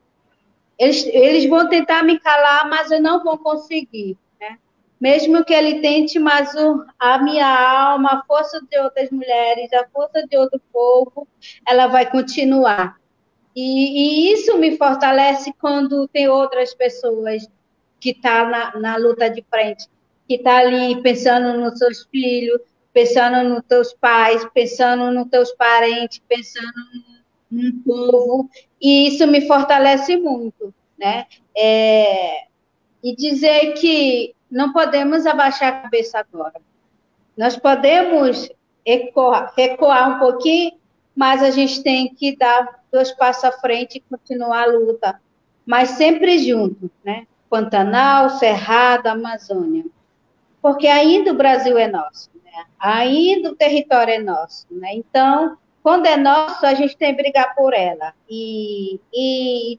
Speaker 3: Eles vão tentar me calar, mas eu não vou conseguir, né? Mesmo que ele tente, mas a minha alma, a força de outras mulheres, a força de outro povo, ela vai continuar. E isso me fortalece quando tem outras pessoas que estão na luta de frente, que está ali pensando nos seus filhos, pensando nos teus pais, pensando nos teus parentes, pensando no povo, e isso me fortalece muito, né? E dizer que não podemos abaixar a cabeça agora. Nós podemos recuar um pouquinho, mas a gente tem que dar 2 passos à frente e continuar a luta, mas sempre junto, né? Pantanal, Cerrado, Amazônia. Porque ainda o Brasil é nosso, né? Ainda o território é nosso, né? Então, quando é nosso, a gente tem que brigar por ela. E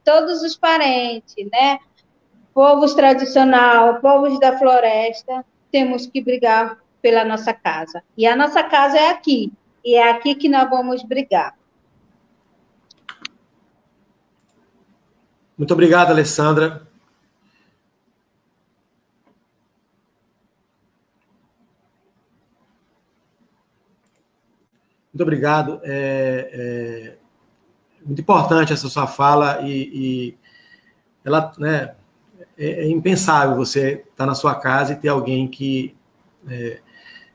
Speaker 3: todos os parentes, né? Povos tradicionais, povos da floresta, temos que brigar pela nossa casa. E a nossa casa é aqui. E é aqui que nós vamos brigar.
Speaker 1: Muito obrigado, Alessandra. Muito obrigado. Muito importante essa sua fala e ela, né, é impensável você estar na sua casa e ter alguém que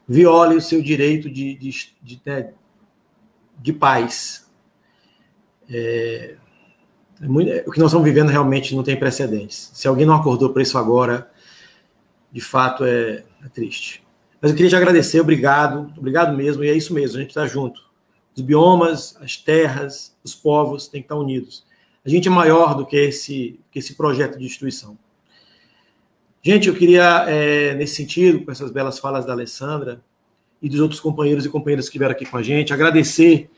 Speaker 1: viole o seu direito de paz. O que nós estamos vivendo realmente não tem precedentes. Se alguém não acordou para isso agora, de fato é triste. Mas eu queria te agradecer, obrigado mesmo, e é isso mesmo, a gente está junto. Os biomas, as terras, os povos têm que estar unidos. A gente é maior do que esse projeto de destruição. Gente, eu queria, nesse sentido, com essas belas falas da Alessandra e dos outros companheiros e companheiras que estiveram aqui com a gente, agradecer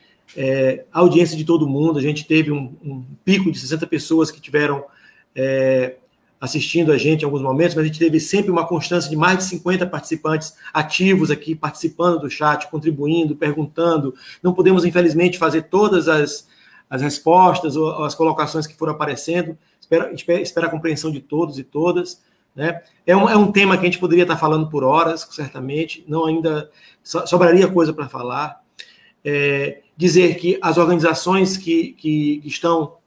Speaker 1: a audiência de todo mundo. A gente teve um pico de 60 pessoas que tiveram assistindo a gente em alguns momentos, mas a gente teve sempre uma constância de mais de 50 participantes ativos aqui, participando do chat, contribuindo, perguntando. Não podemos, infelizmente, fazer todas as respostas ou as colocações que foram aparecendo. Espero a compreensão de todos e todas. Né? É um tema que a gente poderia estar falando por horas, certamente, não ainda sobraria coisa para falar. Dizer que as organizações que estão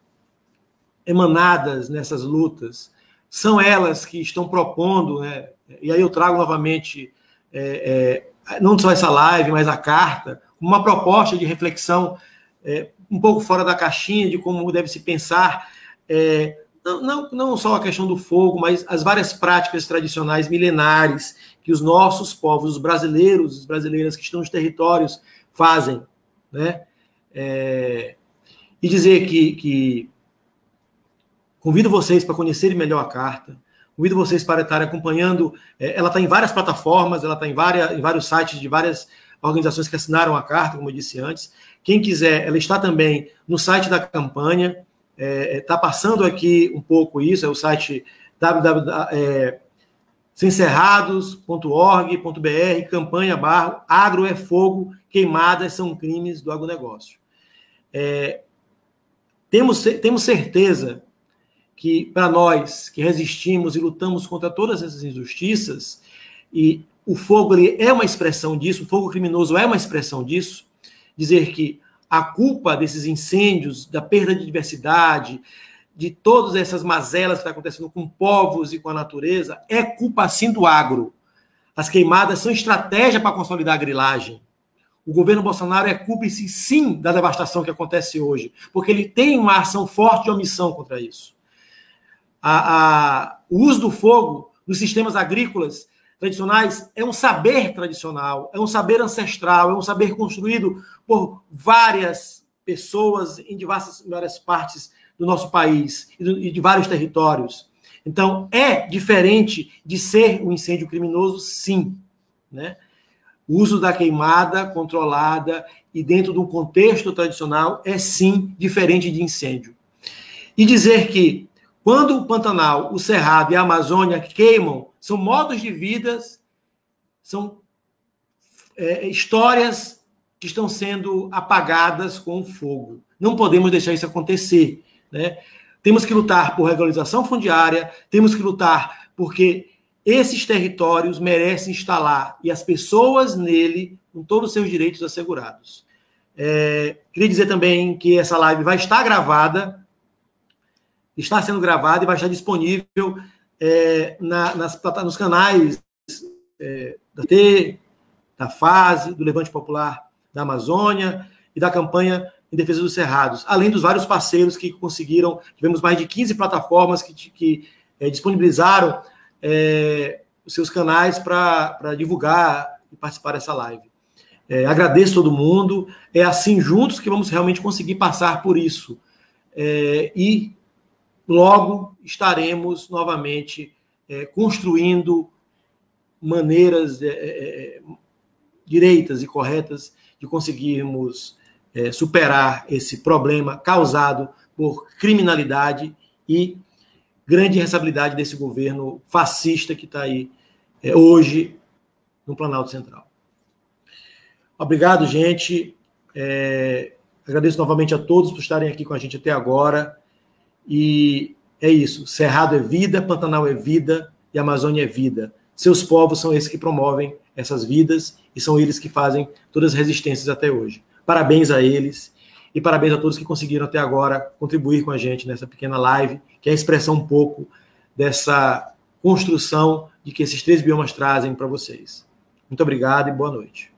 Speaker 1: emanadas nessas lutas são elas que estão propondo, né? E aí eu trago novamente, não só essa live, mas a carta, uma proposta de reflexão um pouco fora da caixinha de como deve se pensar, não só a questão do fogo, mas as várias práticas tradicionais milenares que os nossos povos, os brasileiros, as brasileiras que estão nos territórios fazem, né? E dizer que convido vocês para conhecerem melhor a carta, convido vocês para estarem acompanhando, ela está em várias plataformas, ela está em vários sites de várias organizações que assinaram a carta, como eu disse antes. Quem quiser, ela está também no site da campanha, está passando aqui um pouco isso, é o site semcerrados.org.br, campanha/agro é fogo, queimadas são crimes do agronegócio. Temos certeza que, para nós que resistimos e lutamos contra todas essas injustiças, e o fogo é uma expressão disso, o fogo criminoso é uma expressão disso, dizer que a culpa desses incêndios, da perda de diversidade, de todas essas mazelas que estão acontecendo com povos e com a natureza, é culpa, sim, do agro. As queimadas são estratégia para consolidar a grilagem. O governo Bolsonaro é cúmplice, sim, da devastação que acontece hoje, porque ele tem uma ação forte de omissão contra isso. O uso do fogo nos sistemas agrícolas tradicionais é um saber tradicional, é um saber ancestral, é um saber construído por várias pessoas em várias partes do nosso país e de vários territórios. Então, é diferente de ser um incêndio criminoso, sim, né? O uso da queimada controlada e dentro de um contexto tradicional é, sim, diferente de incêndio. E dizer que quando o Pantanal, o Cerrado e a Amazônia queimam, são modos de vida, são histórias que estão sendo apagadas com o fogo. Não podemos deixar isso acontecer, né? Temos que lutar por regularização fundiária, temos que lutar porque esses territórios merecem estar lá e as pessoas nele com todos os seus direitos assegurados. Queria dizer também que essa live vai estar gravada, está sendo gravada e vai estar disponível nos canais da T, da FASE, do Levante Popular da Amazônia e da campanha em defesa dos cerrados, além dos vários parceiros que conseguiram, tivemos mais de 15 plataformas que disponibilizaram os seus canais para divulgar e participar dessa live. Agradeço todo mundo, é assim juntos que vamos realmente conseguir passar por isso. E logo estaremos novamente construindo maneiras direitas e corretas de conseguirmos superar esse problema causado por criminalidade e grande responsabilidade desse governo fascista que está aí hoje no Planalto Central. Obrigado, gente. Agradeço novamente a todos por estarem aqui com a gente até agora. E é isso. Cerrado é vida, Pantanal é vida e Amazônia é vida. Seus povos são esses que promovem essas vidas e são eles que fazem todas as resistências até hoje. Parabéns a eles e parabéns a todos que conseguiram até agora contribuir com a gente nessa pequena live, que é a expressão um pouco dessa construção de que esses 3 biomas trazem para vocês. Muito obrigado e boa noite.